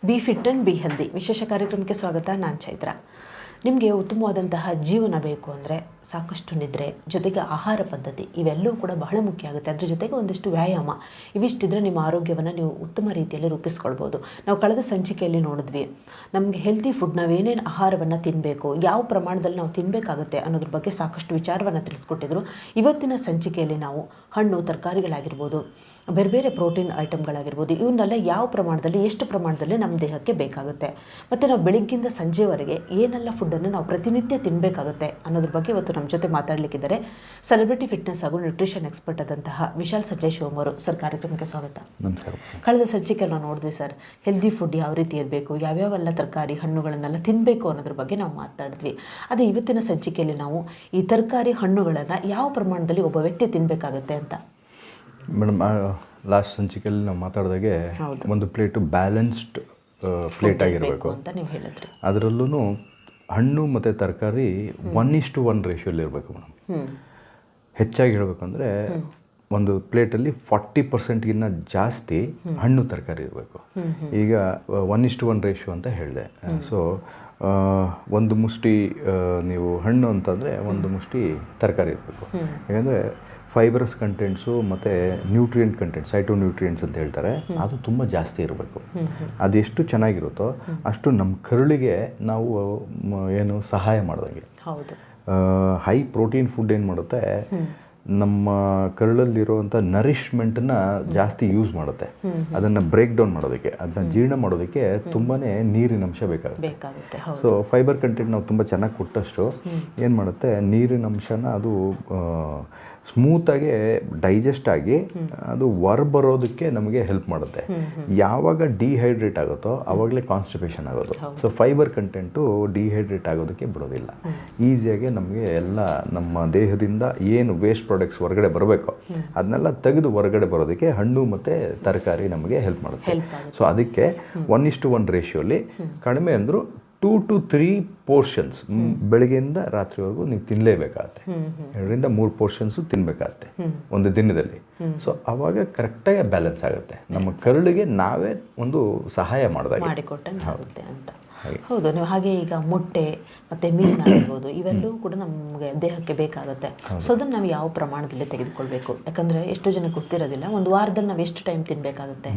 B fit and be healthy ವಿಶೇಷ ಕಾರ್ಯಕ್ರಮಕ್ಕೆ ಸ್ವಾಗತ. ನಾನು ಚೈತ್ರ. ನಿಮಗೆ ಉತ್ತಮವಾದಂತಹ ಜೀವನ ಬೇಕು ಅಂದರೆ ಸಾಕಷ್ಟು ನಿದ್ರೆ, ಜೊತೆಗೆ ಆಹಾರ ಪದ್ಧತಿ ಇವೆಲ್ಲವೂ ಕೂಡ ಬಹಳ ಮುಖ್ಯ ಆಗುತ್ತೆ. ಅದ್ರ ಜೊತೆಗೆ ಒಂದಿಷ್ಟು ವ್ಯಾಯಾಮ ಇವಿಷ್ಟಿದ್ರೆ ನಿಮ್ಮ ಆರೋಗ್ಯವನ್ನು ನೀವು ಉತ್ತಮ ರೀತಿಯಲ್ಲಿ ರೂಪಿಸ್ಕೊಳ್ಬೋದು. ನಾವು ಕಳೆದ ಸಂಚಿಕೆಯಲ್ಲಿ ನೋಡಿದ್ವಿ ನಮಗೆ ಹೆಲ್ದಿ ಫುಡ್ ನಾವೇನೇನು ಆಹಾರವನ್ನು ತಿನ್ನಬೇಕು, ಯಾವ ಪ್ರಮಾಣದಲ್ಲಿ ನಾವು ತಿನ್ನಬೇಕಾಗುತ್ತೆ ಅನ್ನೋದ್ರ ಬಗ್ಗೆ ಸಾಕಷ್ಟು ವಿಚಾರವನ್ನು ತಿಳಿಸ್ಕೊಟ್ಟಿದ್ರು. ಇವತ್ತಿನ ಸಂಚಿಕೆಯಲ್ಲಿ ನಾವು ಹಣ್ಣು ತರಕಾರಿಗಳಾಗಿರ್ಬೋದು, ಬೇರೆ ಬೇರೆ ಪ್ರೋಟೀನ್ ಐಟಮ್ಗಳಾಗಿರ್ಬೋದು, ಇವನ್ನೆಲ್ಲ ಯಾವ ಪ್ರಮಾಣದಲ್ಲಿ ಎಷ್ಟು ಪ್ರಮಾಣದಲ್ಲಿ ನಮ್ಮ ದೇಹಕ್ಕೆ ಬೇಕಾಗುತ್ತೆ, ಮತ್ತು ನಾವು ಬೆಳಿಗ್ಗಿಂದ ಸಂಜೆವರೆಗೆ ಏನೆಲ್ಲ ಫುಡ್ಡನ್ನು ನಾವು ಪ್ರತಿನಿತ್ಯ ತಿನ್ನಬೇಕಾಗುತ್ತೆ ಅನ್ನೋದ್ರ ಬಗ್ಗೆ ಇವತ್ತು ನಮ್ಮ ಜೊತೆ ಮಾತಾಡಲಿಕ್ಕಿದ್ದಾರೆ ಸೆಲೆಬ್ರಿಟಿ ಫಿಟ್ನೆಸ್ ಹಾಗೂ ನ್ಯೂಟ್ರಿಷನ್ ಎಕ್ಸ್ಪರ್ಟ್ ಆದಂತಹ ವಿಶಾಲ್ ಸಂಜಯ್ ಶಿವಮ್ ಅವರು. ಸರ್, ಕಾರ್ಯಕ್ರಮಕ್ಕೆ ಸ್ವಾಗತ. ನಮಸ್ಕಾರ. ಕಳೆದ ಸಂಚಿಕೆಯಲ್ಲಿ ನಾವು ನೋಡಿದ್ವಿ ಸರ್, ಹೆಲ್ದಿ ಫುಡ್ ಯಾವ ರೀತಿ ಇರಬೇಕು, ಯಾವ್ಯಾವೆಲ್ಲ ತರಕಾರಿ ಹಣ್ಣುಗಳನ್ನೆಲ್ಲ ತಿನ್ನಬೇಕು ಅನ್ನೋದ್ರ ಬಗ್ಗೆ ನಾವು ಮಾತಾಡಿದ್ವಿ. ಅದೇ ಇವತ್ತಿನ ಸಂಚಿಕೆಯಲ್ಲಿ ನಾವು ಈ ತರಕಾರಿ ಹಣ್ಣುಗಳನ್ನು ಯಾವ ಪ್ರಮಾಣದಲ್ಲಿ ಒಬ್ಬ ವ್ಯಕ್ತಿ ತಿನ್ನಬೇಕಾಗುತ್ತೆ ಅಂತ. ಮೇಡಮ್, ಲಾಸ್ಟ್ ಸಂಚಿಕೆಯಲ್ಲಿ ನಾವು ಮಾತಾಡಿದಾಗೆ ಒಂದು ಪ್ಲೇಟು ಬ್ಯಾಲೆನ್ಸ್ಡ್ ಪ್ಲೇಟ್ ಆಗಿರಬೇಕು ಅಂತ ನೀವು ಹೇಳಿದ್ರಿ. ಅದರಲ್ಲೂ ಹಣ್ಣು ಮತ್ತು ತರಕಾರಿ 1:1 ರೇಷಿಯೋಲ್ಲಿ ಇರಬೇಕು ಮೇಡಮ್. ಹೆಚ್ಚಾಗಿ ಹೇಳಬೇಕಂದ್ರೆ ಒಂದು ಪ್ಲೇಟಲ್ಲಿ 40%ಗಿನ್ನ ಜಾಸ್ತಿ ಹಣ್ಣು ತರಕಾರಿ ಇರಬೇಕು. ಈಗ 1:1 ರೇಷಿಯೋ ಅಂತ ಹೇಳಿದೆ. ಸೊ ಒಂದು ಮುಷ್ಟಿ ನೀವು ಹಣ್ಣು ಅಂತಂದರೆ ಒಂದು ಮುಷ್ಟಿ ತರಕಾರಿ ಇರಬೇಕು. ಯಾಕಂದರೆ ಫೈಬರಸ್ ಕಂಟೆಂಟ್ಸು ಮತ್ತು ನ್ಯೂಟ್ರಿಯೆಂಟ್ ಕಂಟೆಂಟ್, ಸೈಟೋನ್ಯೂಟ್ರಿಯೆಂಟ್ಸ್ ಅಂತ ಹೇಳ್ತಾರೆ, ಅದು ತುಂಬ ಜಾಸ್ತಿ ಇರಬೇಕು. ಅದು ಎಷ್ಟು ಚೆನ್ನಾಗಿರುತ್ತೋ ಅಷ್ಟು ನಮ್ಮ ಕರುಳಿಗೆ ನಾವು ಏನು ಸಹಾಯ ಮಾಡ್ದಂಗೆ. ಹೈ ಪ್ರೋಟೀನ್ ಫುಡ್ ಏನು ಮಾಡುತ್ತೆ, ನಮ್ಮ ಕರುಳಲ್ಲಿರುವಂಥ ನರಿಶ್ಮೆಂಟನ್ನು ಜಾಸ್ತಿ ಯೂಸ್ ಮಾಡುತ್ತೆ. ಅದನ್ನು ಬ್ರೇಕ್ ಡೌನ್ ಮಾಡೋದಕ್ಕೆ, ಅದನ್ನ ಜೀರ್ಣ ಮಾಡೋದಕ್ಕೆ ತುಂಬಾ ನೀರಿನ ಅಂಶ ಬೇಕಾಗುತ್ತೆ. ಸೊ ಫೈಬರ್ ಕಂಟೆಂಟ್ ನಾವು ತುಂಬ ಚೆನ್ನಾಗಿ ಕೊಟ್ಟಷ್ಟು ಏನು ಮಾಡುತ್ತೆ, ನೀರಿನ ಅಂಶನ ಅದು ಸ್ಮೂತಾಗಿ ಡೈಜೆಸ್ಟ್ ಆಗಿ ಅದು ಹೊರಬರೋದಕ್ಕೆ ನಮಗೆ ಹೆಲ್ಪ್ ಮಾಡುತ್ತೆ. ಯಾವಾಗ ಡಿಹೈಡ್ರೇಟ್ ಆಗುತ್ತೋ ಆವಾಗಲೇ ಕಾನ್ಸ್ಟಿಪೇಷನ್ ಆಗೋದು. ಸೊ ಫೈಬರ್ ಕಂಟೆಂಟು ಡಿಹೈಡ್ರೇಟ್ ಆಗೋದಕ್ಕೆ ಬಿಡೋದಿಲ್ಲ. ಈಸಿಯಾಗಿ ನಮಗೆ ಎಲ್ಲ ನಮ್ಮ ದೇಹದಿಂದ ಏನು ವೇಸ್ಟ್ ಪ್ರಾಡಕ್ಟ್ಸ್ ಹೊರಗಡೆ ಬರಬೇಕೋ ಅದನ್ನೆಲ್ಲ ತೆಗೆದು ಹೊರಗಡೆ ಬರೋದಕ್ಕೆ ಹಣ್ಣು ಮತ್ತು ತರಕಾರಿ ನಮಗೆ ಹೆಲ್ಪ್ ಮಾಡುತ್ತೆ. ಸೊ ಅದಕ್ಕೆ 1:1 ರೇಷಿಯೋಲಿ ಕಡಿಮೆ ಅಂದರೂ 2 to 3 ಪೋರ್ಷನ್ಸ್ ಬೆಳಗ್ಗೆಯಿಂದ ರಾತ್ರಿವರೆಗೂ ನೀವು ತಿನ್ನಲೇಬೇಕಾಗತ್ತೆ. 2 to 3 ಪೋರ್ಷನ್ಸು ತಿನ್ನಬೇಕಾಗತ್ತೆ ಒಂದು ದಿನದಲ್ಲಿ. ಸೊ ಅವಾಗ ಕರೆಕ್ಟಾಗಿ ಬ್ಯಾಲೆನ್ಸ್ ಆಗುತ್ತೆ. ನಮ್ಮ ಕರುಳಿಗೆ ನಾವೇ ಒಂದು ಸಹಾಯ ಮಾಡಿಕೊಟ್ಟಂತೆ ಅಂತ. ಹೌದು, ನೀವು ಹಾಗೆ ಈಗ ಮೊಟ್ಟೆ ಮತ್ತು ಮೀನಾಗಿರ್ಬೋದು ಇವೆಲ್ಲವೂ ಕೂಡ ನಮಗೆ ದೇಹಕ್ಕೆ ಬೇಕಾಗುತ್ತೆ. ಸೊ ಅದನ್ನು ನಾವು ಯಾವ ಪ್ರಮಾಣದಲ್ಲಿ ತೆಗೆದುಕೊಳ್ಬೇಕು, ಯಾಕಂದರೆ ಎಷ್ಟೋ ಜನಕ್ಕೆ ಗೊತ್ತಿರೋದಿಲ್ಲ ಒಂದು ವಾರದಲ್ಲಿ ನಾವು ಎಷ್ಟು ಟೈಮ್ ತಿನ್ನಬೇಕಾಗುತ್ತೆ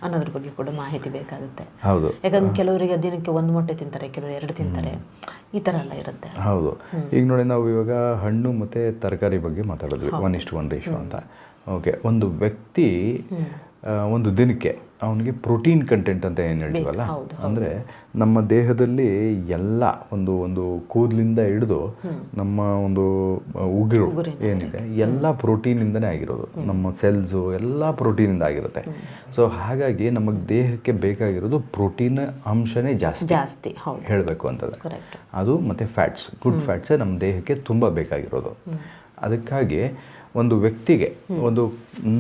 ಅನ್ನೋದ್ರ ಬಗ್ಗೆ ಕೂಡ ಮಾಹಿತಿ ಬೇಕಾಗುತ್ತೆ. ಹೌದು, ಯಾಕಂದ್ರೆ ಕೆಲವರಿಗೆ ದಿನಕ್ಕೆ 1 ಮೊಟ್ಟೆ ತಿಂತಾರೆ, ಕೆಲವರು 2 ತಿಂತಾರೆ, ಈ ಥರ ಎಲ್ಲ ಇರುತ್ತೆ. ಹೌದು. ಈಗ ನೋಡಿ, ನಾವು ಇವಾಗ ಹಣ್ಣು ಮತ್ತು ತರಕಾರಿ ಬಗ್ಗೆ ಮಾತಾಡಿದ್ವಿ, 1:1 ರೇಷಿಯೋ ಅಂತ. ಓಕೆ, ಒಂದು ವ್ಯಕ್ತಿ ಒಂದು ದಿನಕ್ಕೆ ಅವನಿಗೆ ಪ್ರೋಟೀನ್ ಕಂಟೆಂಟ್ ಅಂತ ಏನು ಹೇಳ್ತೀವಲ್ಲ, ಅಂದರೆ ನಮ್ಮ ದೇಹದಲ್ಲಿ ಎಲ್ಲ ಒಂದು ಕೂದಲಿಂದ ಹಿಡಿದು ನಮ್ಮ ಒಂದು ಉಗುರು ಏನಿದೆ ಎಲ್ಲ ಪ್ರೋಟೀನಿಂದನೇ ಆಗಿರೋದು. ನಮ್ಮ ಸೆಲ್ಸು ಎಲ್ಲ ಪ್ರೋಟೀನಿಂದ ಆಗಿರುತ್ತೆ. ಸೊ ಹಾಗಾಗಿ ನಮ್ಮ ದೇಹಕ್ಕೆ ಬೇಕಾಗಿರೋದು ಪ್ರೋಟೀನ್ ಅಂಶನೇ ಜಾಸ್ತಿ ಹೇಳಬೇಕು ಅಂತಂದರೆ ಅದು. ಮತ್ತು ಫ್ಯಾಟ್ಸ್, ಗುಡ್ ಫ್ಯಾಟ್ಸೇ ನಮ್ಮ ದೇಹಕ್ಕೆ ತುಂಬ ಬೇಕಾಗಿರೋದು. ಅದಕ್ಕಾಗಿ ಒಂದು ವ್ಯಕ್ತಿಗೆ, ಒಂದು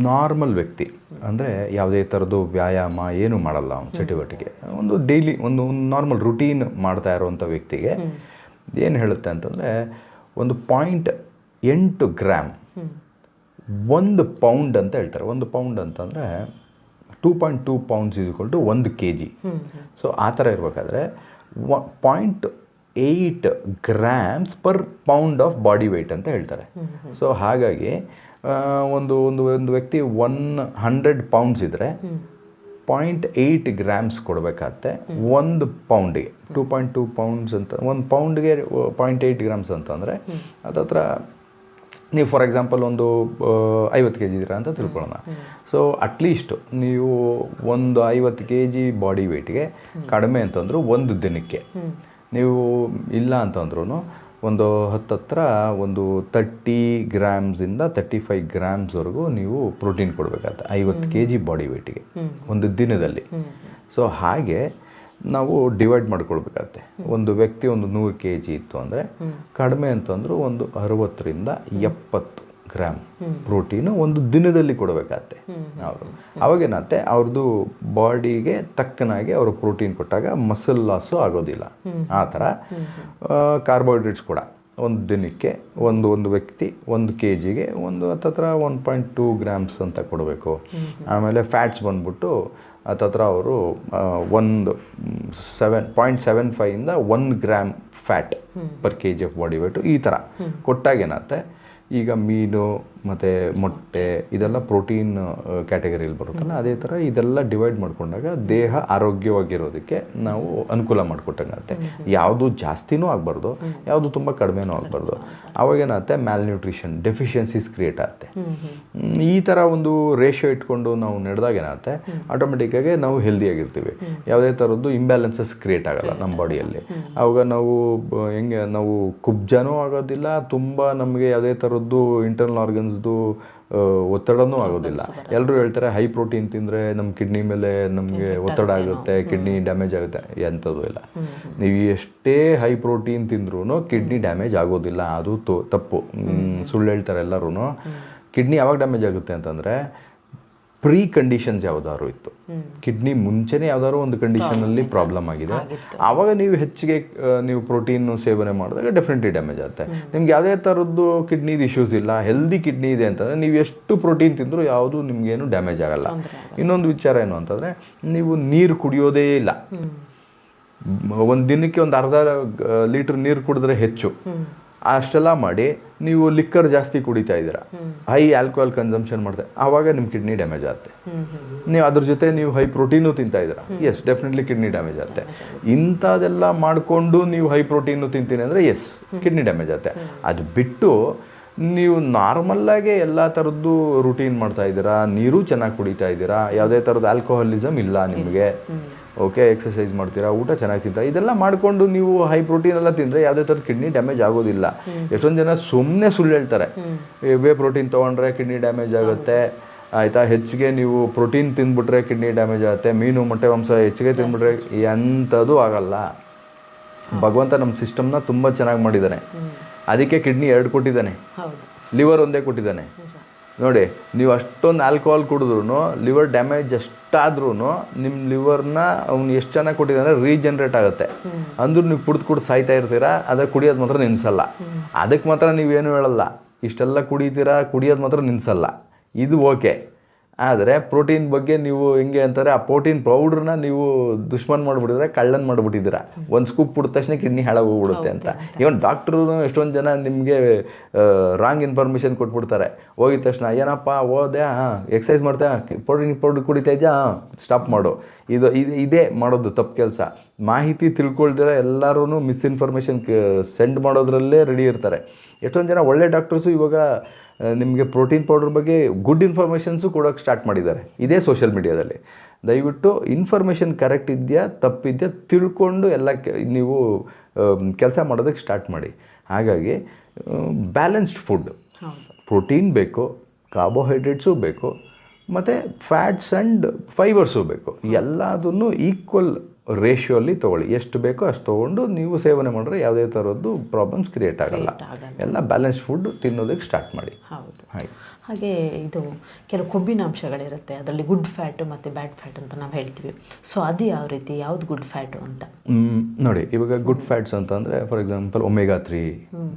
ನಾರ್ಮಲ್ ವ್ಯಕ್ತಿ ಅಂದರೆ ಯಾವುದೇ ಥರದ್ದು ವ್ಯಾಯಾಮ ಏನೂ ಮಾಡಲ್ಲ, ಅವನು ಚಟುವಟಿಕೆ, ಒಂದು ಡೈಲಿ ಒಂದು ನಾರ್ಮಲ್ ರುಟೀನ್ ಮಾಡ್ತಾ ಇರೋವಂಥ ವ್ಯಕ್ತಿಗೆ ಏನು ಹೇಳುತ್ತೆ ಅಂತಂದರೆ 1.8 ಗ್ರಾಮ್ 1 ಪೌಂಡ್ ಅಂತ ಹೇಳ್ತಾರೆ. 1 ಪೌಂಡ್ ಅಂತಂದರೆ 2.2 ಪೌಂಡ್ಸ್ = 1 kg. ಸೊ ಆ ಥರ ಇರಬೇಕಾದ್ರೆ 0.8 grams per pound of body weight ಅಂತ ಹೇಳ್ತಾರೆ. ಸೊ ಹಾಗಾಗಿ ಒಂದು ವ್ಯಕ್ತಿ 100 pounds ಇದ್ದರೆ 0.8 grams ಕೊಡಬೇಕಾಗತ್ತೆ 1 ಪೌಂಡಿಗೆ. 2.2 ಪೌಂಡ್ಸ್ ಅಂತ 1 ಪೌಂಡ್ಗೆ 0.8 grams ಅಂತಂದರೆ ಅದತ್ರ ನೀವು ಫಾರ್ ಎಕ್ಸಾಂಪಲ್ ಒಂದು 50 kg ಇದ್ದೀರಾ ಅಂತ ತಿಳ್ಕೊಳ್ಳೋಣ. ಸೊ ಅಟ್ಲೀಸ್ಟ್ ನೀವು ಒಂದು 50 kg ಬಾಡಿ ವೆಯ್ಟ್ಗೆ ಕಡಿಮೆ ಅಂತಂದರೂ ಒಂದು ದಿನಕ್ಕೆ ನೀವು ಇಲ್ಲ ಅಂತಂದ್ರೂ ಒಂದು ಹತ್ರ ಒಂದು 30 ಗ್ರಾಮ್ಸಿಂದ 35 ಗ್ರಾಮ್ಸ್ವರೆಗೂ ನೀವು ಪ್ರೋಟೀನ್ ಕೊಡಬೇಕಾಗತ್ತೆ 50 kg ಬಾಡಿ ವೆಯ್ಟಿಗೆ ಒಂದು ದಿನದಲ್ಲಿ. ಸೊ ಹಾಗೆ ನಾವು ಡಿವೈಡ್ ಮಾಡ್ಕೊಳ್ಬೇಕಾಗತ್ತೆ. ಒಂದು ವ್ಯಕ್ತಿ ಒಂದು 100 kg ಇತ್ತು ಅಂದರೆ ಕಡಿಮೆ ಅಂತಂದರೂ ಒಂದು 60ರಿಂದ 70 ಗ್ರಾಮ್ ಪ್ರೋಟೀನು ಒಂದು ದಿನದಲ್ಲಿ ಕೊಡಬೇಕಾಗತ್ತೆ ಅವರು. ಅವಾಗೇನತ್ತೆ, ಅವ್ರದ್ದು ಬಾಡಿಗೆ ತಕ್ಕನಾಗಿ ಅವರು ಪ್ರೋಟೀನ್ ಕೊಟ್ಟಾಗ ಮಸಲ್ ಲಾಸು ಆಗೋದಿಲ್ಲ. ಆ ಥರ ಕಾರ್ಬೋಹೈಡ್ರೇಟ್ಸ್ ಕೂಡ ಒಂದು ದಿನಕ್ಕೆ ಒಂದು ವ್ಯಕ್ತಿ 1 kg ಒಂದು ಹತ್ತತ್ರ 1.2 ಗ್ರಾಮ್ಸ್ ಅಂತ ಕೊಡಬೇಕು. ಆಮೇಲೆ ಫ್ಯಾಟ್ಸ್ ಬಂದ್ಬಿಟ್ಟು ಹತ್ತತ್ರ ಅವರು 0.75 1 gram fat per K G of body weight ಈ ಥರ ಕೊಟ್ಟಾಗೇನತ್ತೆ, ಈಗ ಮೀನು ಮತ್ತು ಮೊಟ್ಟೆ ಇದೆಲ್ಲ ಪ್ರೋಟೀನ್ ಕ್ಯಾಟಗರಿಯಲ್ಲಿ ಬರುತ್ತಲ್ಲ, ಅದೇ ಥರ ಇದೆಲ್ಲ ಡಿವೈಡ್ ಮಾಡ್ಕೊಂಡಾಗ ದೇಹ ಆರೋಗ್ಯವಾಗಿರೋದಕ್ಕೆ ನಾವು ಅನುಕೂಲ ಮಾಡಿಕೊಟ್ಟಂಗಾಗುತ್ತೆ. ಯಾವುದು ಜಾಸ್ತಿನೂ ಆಗಬಾರ್ದು, ಯಾವುದು ತುಂಬ ಕಡಿಮೆನೂ ಆಗಬಾರ್ದು. ಅವಾಗೇನಾಗುತ್ತೆ, ಮ್ಯಾಲ್ನ್ಯೂಟ್ರಿಷನ್ ಡೆಫಿಷಿಯನ್ಸೀಸ್ ಕ್ರಿಯೇಟ್ ಆಗುತ್ತೆ. ಈ ಥರ ಒಂದು ರೇಷಿಯೋ ಇಟ್ಕೊಂಡು ನಾವು ನಡೆದಾಗ ಏನಾಗುತ್ತೆ, ಆಟೋಮೆಟಿಕ್ಕಾಗಿ ನಾವು ಹೆಲ್ದಿಯಾಗಿರ್ತೀವಿ. ಯಾವುದೇ ಥರದ್ದು ಇಂಬ್ಯಾಲೆನ್ಸಸ್ ಕ್ರಿಯೇಟ್ ಆಗಲ್ಲ ನಮ್ಮ ಬಾಡಿಯಲ್ಲಿ. ಆವಾಗ ನಾವು ಹೆಂಗೆ ನಾವು ಕುಬ್ಜನೂ ಆಗೋದಿಲ್ಲ, ತುಂಬ ನಮಗೆ ಯಾವುದೇ ಥರದ್ದು ಇಂಟರ್ನಲ್ ಆರ್ಗನ್ಸ್ದು ಒತ್ತಡನೂ ಆಗೋದಿಲ್ಲ. ಎಲ್ಲರೂ ಹೇಳ್ತಾರೆ ಹೈ ಪ್ರೋಟೀನ್ ತಿಂದರೆ ನಮ್ಮ ಕಿಡ್ನಿ ಮೇಲೆ ನಮಗೆ ಒತ್ತಡ ಆಗುತ್ತೆ, ಕಿಡ್ನಿ ಡ್ಯಾಮೇಜ್ ಆಗುತ್ತೆ. ಎಂಥದ್ದು ಇಲ್ಲ. ನೀವು ಎಷ್ಟೇ ಹೈ ಪ್ರೋಟೀನ್ ತಿಂದ್ರೂ ಕಿಡ್ನಿ ಡ್ಯಾಮೇಜ್ ಆಗೋದಿಲ್ಲ. ಅದು ತಪ್ಪು, ಸುಳ್ಳು ಹೇಳ್ತಾರೆ ಎಲ್ಲರೂ. ಕಿಡ್ನಿ ಯಾವಾಗ ಡ್ಯಾಮೇಜ್ ಆಗುತ್ತೆ ಅಂತಂದರೆ ಪ್ರೀ ಕಂಡೀಷನ್ಸ್ ಯಾವ್ದಾದ್ರು ಇತ್ತು, ಕಿಡ್ನಿ ಮುಂಚೆನೇ ಯಾವ್ದಾದ್ರು ಒಂದು ಕಂಡೀಷನಲ್ಲಿ ಪ್ರಾಬ್ಲಮ್ ಆಗಿದೆ, ಆವಾಗ ನೀವು ಹೆಚ್ಚಿಗೆ ನೀವು ಪ್ರೋಟೀನ್ ಸೇವನೆ ಮಾಡಿದಾಗ ಡೆಫಿನೆಟ್ಲಿ ಡ್ಯಾಮೇಜ್ ಆಗುತ್ತೆ. ನಿಮ್ಗೆ ಯಾವುದೇ ಥರದ್ದು ಕಿಡ್ನಿದು ಇಶ್ಯೂಸ್ ಇಲ್ಲ, ಹೆಲ್ದಿ ಕಿಡ್ನಿ ಇದೆ ಅಂತಂದರೆ ನೀವು ಎಷ್ಟು ಪ್ರೋಟೀನ್ ತಿಂದರೂ ಯಾವುದು ನಿಮಗೇನು ಡ್ಯಾಮೇಜ್ ಆಗಲ್ಲ. ಇನ್ನೊಂದು ವಿಚಾರ ಏನು ಅಂತಂದರೆ, ನೀವು ನೀರು ಕುಡಿಯೋದೇ ಇಲ್ಲ. ಒಂದು ದಿನಕ್ಕೆ ಒಂದು ಅರ್ಧ ಲೀಟ್ರ್ ನೀರು ಕುಡಿದ್ರೆ ಹೆಚ್ಚು. ಅಷ್ಟೆಲ್ಲ ಮಾಡಿ ನೀವು ಲಿಕ್ಕರ್ ಜಾಸ್ತಿ ಕುಡಿತಾ ಇದ್ದೀರಾ, ಹೈ ಆಲ್ಕೋಹಾಲ್ ಕನ್ಸಂಪ್ಷನ್ ಮಾಡ್ತಾ, ಆವಾಗ ನಿಮ್ಮ ಕಿಡ್ನಿ ಡ್ಯಾಮೇಜ್ ಆಗುತ್ತೆ. ನೀವು ಅದ್ರ ಜೊತೆ ನೀವು ಹೈ ಪ್ರೋಟೀನು ತಿಂತಾ ಇದ್ದೀರಾ, ಎಸ್ ಡೆಫಿನೆಟ್ಲಿ ಕಿಡ್ನಿ ಡ್ಯಾಮೇಜ್ ಆಗುತ್ತೆ. ಇಂಥದ್ದೆಲ್ಲ ಮಾಡಿಕೊಂಡು ನೀವು ಹೈ ಪ್ರೋಟೀನು ತಿಂತೀನಿ ಅಂದರೆ ಎಸ್ ಕಿಡ್ನಿ ಡ್ಯಾಮೇಜ್ ಆಗುತ್ತೆ. ಅದು ಬಿಟ್ಟು ನೀವು ನಾರ್ಮಲ್ಲಾಗೆ ಎಲ್ಲ ಥರದ್ದು ರೂಟೀನ್ ಮಾಡ್ತಾ ಇದ್ದೀರಾ, ನೀರು ಚೆನ್ನಾಗಿ ಕುಡಿತಾ ಇದ್ದೀರಾ, ಯಾವುದೇ ಥರದ್ದು ಆಲ್ಕೋಹಾಲಿಸಮ್ ಇಲ್ಲ ನಿಮಗೆ, ಓಕೆ, ಎಕ್ಸಸೈಸ್ ಮಾಡ್ತೀರಾ, ಊಟ ಚೆನ್ನಾಗಿ ತಿಂತಾ, ಇದೆಲ್ಲ ಮಾಡಿಕೊಂಡು ನೀವು ಹೈ ಪ್ರೋಟೀನ್ ಎಲ್ಲ ತಿಂದರೆ ಯಾವುದೇ ಥರದ ಕಿಡ್ನಿ ಡ್ಯಾಮೇಜ್ ಆಗೋದಿಲ್ಲ. ಎಷ್ಟೊಂದು ಜನ ಸುಮ್ಮನೆ ಸುಳ್ಳು ಹೇಳ್ತಾರೆ, ವೇ ಪ್ರೋಟೀನ್ ತೊಗೊಂಡ್ರೆ ಕಿಡ್ನಿ ಡ್ಯಾಮೇಜ್ ಆಗುತ್ತೆ, ಆಯಿತಾ, ಹೆಚ್ಚಿಗೆ ನೀವು ಪ್ರೋಟೀನ್ ತಿಂದ್ಬಿಟ್ರೆ ಕಿಡ್ನಿ ಡ್ಯಾಮೇಜ್ ಆಗುತ್ತೆ, ಮೀನು ಮೊಟ್ಟೆ ಮಾಂಸ ಹೆಚ್ಚಿಗೆ ತಿಂದ್ಬಿಟ್ರೆ ಎಂಥದ್ದು ಆಗಲ್ಲ. ಭಗವಂತ ನಮ್ಮ ಸಿಸ್ಟಮ್ನ ತುಂಬ ಚೆನ್ನಾಗಿ ಮಾಡಿದ್ದಾನೆ. ಅದಕ್ಕೆ ಕಿಡ್ನಿ 2 ಕೊಟ್ಟಿದ್ದಾನೆ, ಲಿವರ್ ಒಂದೇ ಕೊಟ್ಟಿದ್ದಾನೆ. ನೋಡಿ, ನೀವು ಅಷ್ಟೊಂದು ಆಲ್ಕೋಹಾಲ್ ಕುಡಿದ್ರೂ ಲಿವರ್ ಡ್ಯಾಮೇಜ್ ಎಷ್ಟಾದ್ರೂ ನಿಮ್ಮ ಲಿವರ್ನ ಅವ್ನು ಎಷ್ಟು ಚೆನ್ನಾಗಿ ಕೊಟ್ಟಿದ್ದಾನೆ, ರೀಜನ್ರೇಟ್ ಆಗುತ್ತೆ. ಅಂದ್ರೂ ನೀವು ಕುಡಿದು ಸಾಯ್ತಾ ಇರ್ತೀರಾ, ಆದರೆ ಕುಡಿಯೋದು ಮಾತ್ರ ನಿಲ್ಲಿಸಲ್ಲ. ಅದಕ್ಕೆ ಮಾತ್ರ ನೀವೇನು ಹೇಳಲ್ಲ, ಇಷ್ಟೆಲ್ಲ ಕುಡಿಯೋದು ಮಾತ್ರ ನಿಲ್ಲಿಸಲ್ಲ, ಇದು ಓಕೆ. ಆದರೆ ಪ್ರೋಟೀನ್ ಬಗ್ಗೆ ನೀವು ಹೆಂಗೆ ಅಂತಾರೆ, ಆ ಪ್ರೋಟೀನ್ ಪೌಡ್ರನ್ನ ನೀವು ದುಶ್ಮನ್ ಮಾಡಿಬಿಟ್ಟಿದ್ರೆ ಕಳ್ಳನ್ ಮಾಡಿಬಿಟ್ಟಿದ್ದೀರಾ. ಒಂದು ಸ್ಕೂಪ್ ಕುಡಿದ ತಕ್ಷಣ ಕಿಡ್ನಿ ಹಾಳಾಗೋಗ್ಬಿಡುತ್ತೆ ಅಂತ. ಇವನ್ ಡಾಕ್ಟ್ರು ಎಷ್ಟೊಂದು ಜನ ನಿಮಗೆ ರಾಂಗ್ ಇನ್ಫಾರ್ಮೇಷನ್ ಕೊಟ್ಬಿಡ್ತಾರೆ. ಹೋಗಿದ ತಕ್ಷಣ ಏನಪ್ಪ ಓದೆ, ಎಕ್ಸಸೈಸ್ ಮಾಡ್ತಾ, ಪ್ರೋಟೀನ್ ಪೌಡ್ರ್ ಕುಡಿತಾ ಇದೆಯಾ, ಸ್ಟಾಪ್ ಮಾಡು. ಇದೇ ಮಾಡೋದು ತಪ್ಪು ಕೆಲಸ. ಮಾಹಿತಿ ತಿಳ್ಕೊಳ್ದಿರ ಎಲ್ಲರೂ ಮಿಸ್ಇನ್ಫಾರ್ಮೇಷನ್ ಸೆಂಡ್ ಮಾಡೋದ್ರಲ್ಲೇ ರೆಡಿ ಇರ್ತಾರೆ. ಎಷ್ಟೊಂದು ಜನ ಒಳ್ಳೆ ಡಾಕ್ಟರ್ಸು ಇವಾಗ ನಿಮಗೆ ಪ್ರೋಟೀನ್ ಪೌಡ್ರ್ ಬಗ್ಗೆ ಗುಡ್ ಇನ್ಫಾರ್ಮೇಷನ್ಸು ಕೊಡೋಕ್ಕೆ ಸ್ಟಾರ್ಟ್ ಮಾಡಿದ್ದಾರೆ ಇದೇ ಸೋಷಿಯಲ್ ಮೀಡಿಯಾದಲ್ಲಿ. ದಯವಿಟ್ಟು ಇನ್ಫಾರ್ಮೇಷನ್ ಕರೆಕ್ಟ್ ಇದೆಯಾ ತಪ್ಪಿದೆಯಾ ತಿಳ್ಕೊಂಡು ಎಲ್ಲ ನೀವು ಕೆಲಸ ಮಾಡೋದಕ್ಕೆ ಸ್ಟಾರ್ಟ್ ಮಾಡಿ. ಹಾಗಾಗಿ ಬ್ಯಾಲೆನ್ಸ್ಡ್ ಫುಡ್, ಪ್ರೋಟೀನ್ ಬೇಕು, ಕಾರ್ಬೋಹೈಡ್ರೇಟ್ಸು ಬೇಕು, ಮತ್ತು ಫ್ಯಾಟ್ಸ್ ಆ್ಯಂಡ್ ಫೈಬರ್ಸು ಬೇಕು. ಎಲ್ಲದನ್ನು ಈಕ್ವಲ್ ರೇಷಿಯೋಲ್ಲಿ ತೊಗೊಳ್ಳಿ. ಎಷ್ಟು ಬೇಕೋ ಅಷ್ಟು ತೊಗೊಂಡು ನೀವು ಸೇವನೆ ಮಾಡಿದ್ರೆ ಯಾವುದೇ ಥರದ್ದು ಪ್ರಾಬ್ಲಮ್ಸ್ ಕ್ರಿಯೇಟ್ ಆಗಲ್ಲ. ಎಲ್ಲ ಬ್ಯಾಲೆನ್ಸ್ಡ್ ಫುಡ್ ತಿನ್ನೋದಕ್ಕೆ ಸ್ಟಾರ್ಟ್ ಮಾಡಿ. ಹೌದು. ಹಾಗೆ ಇದು ಕೆಲವು ಕೊಬ್ಬಿನಾಂಶಗಳಿರುತ್ತೆ, ಅದರಲ್ಲಿ ಗುಡ್ ಫ್ಯಾಟು ಮತ್ತು ಬ್ಯಾಡ್ ಫ್ಯಾಟ್ ಅಂತ ನಾವು ಹೇಳ್ತೀವಿ. ಸೊ ಅದು ಯಾವ ರೀತಿ, ಯಾವುದು ಗುಡ್ ಫ್ಯಾಟು ಅಂತ ನೋಡಿ. ಇವಾಗ ಗುಡ್ ಫ್ಯಾಟ್ಸ್ ಅಂತಂದರೆ for example omega 3,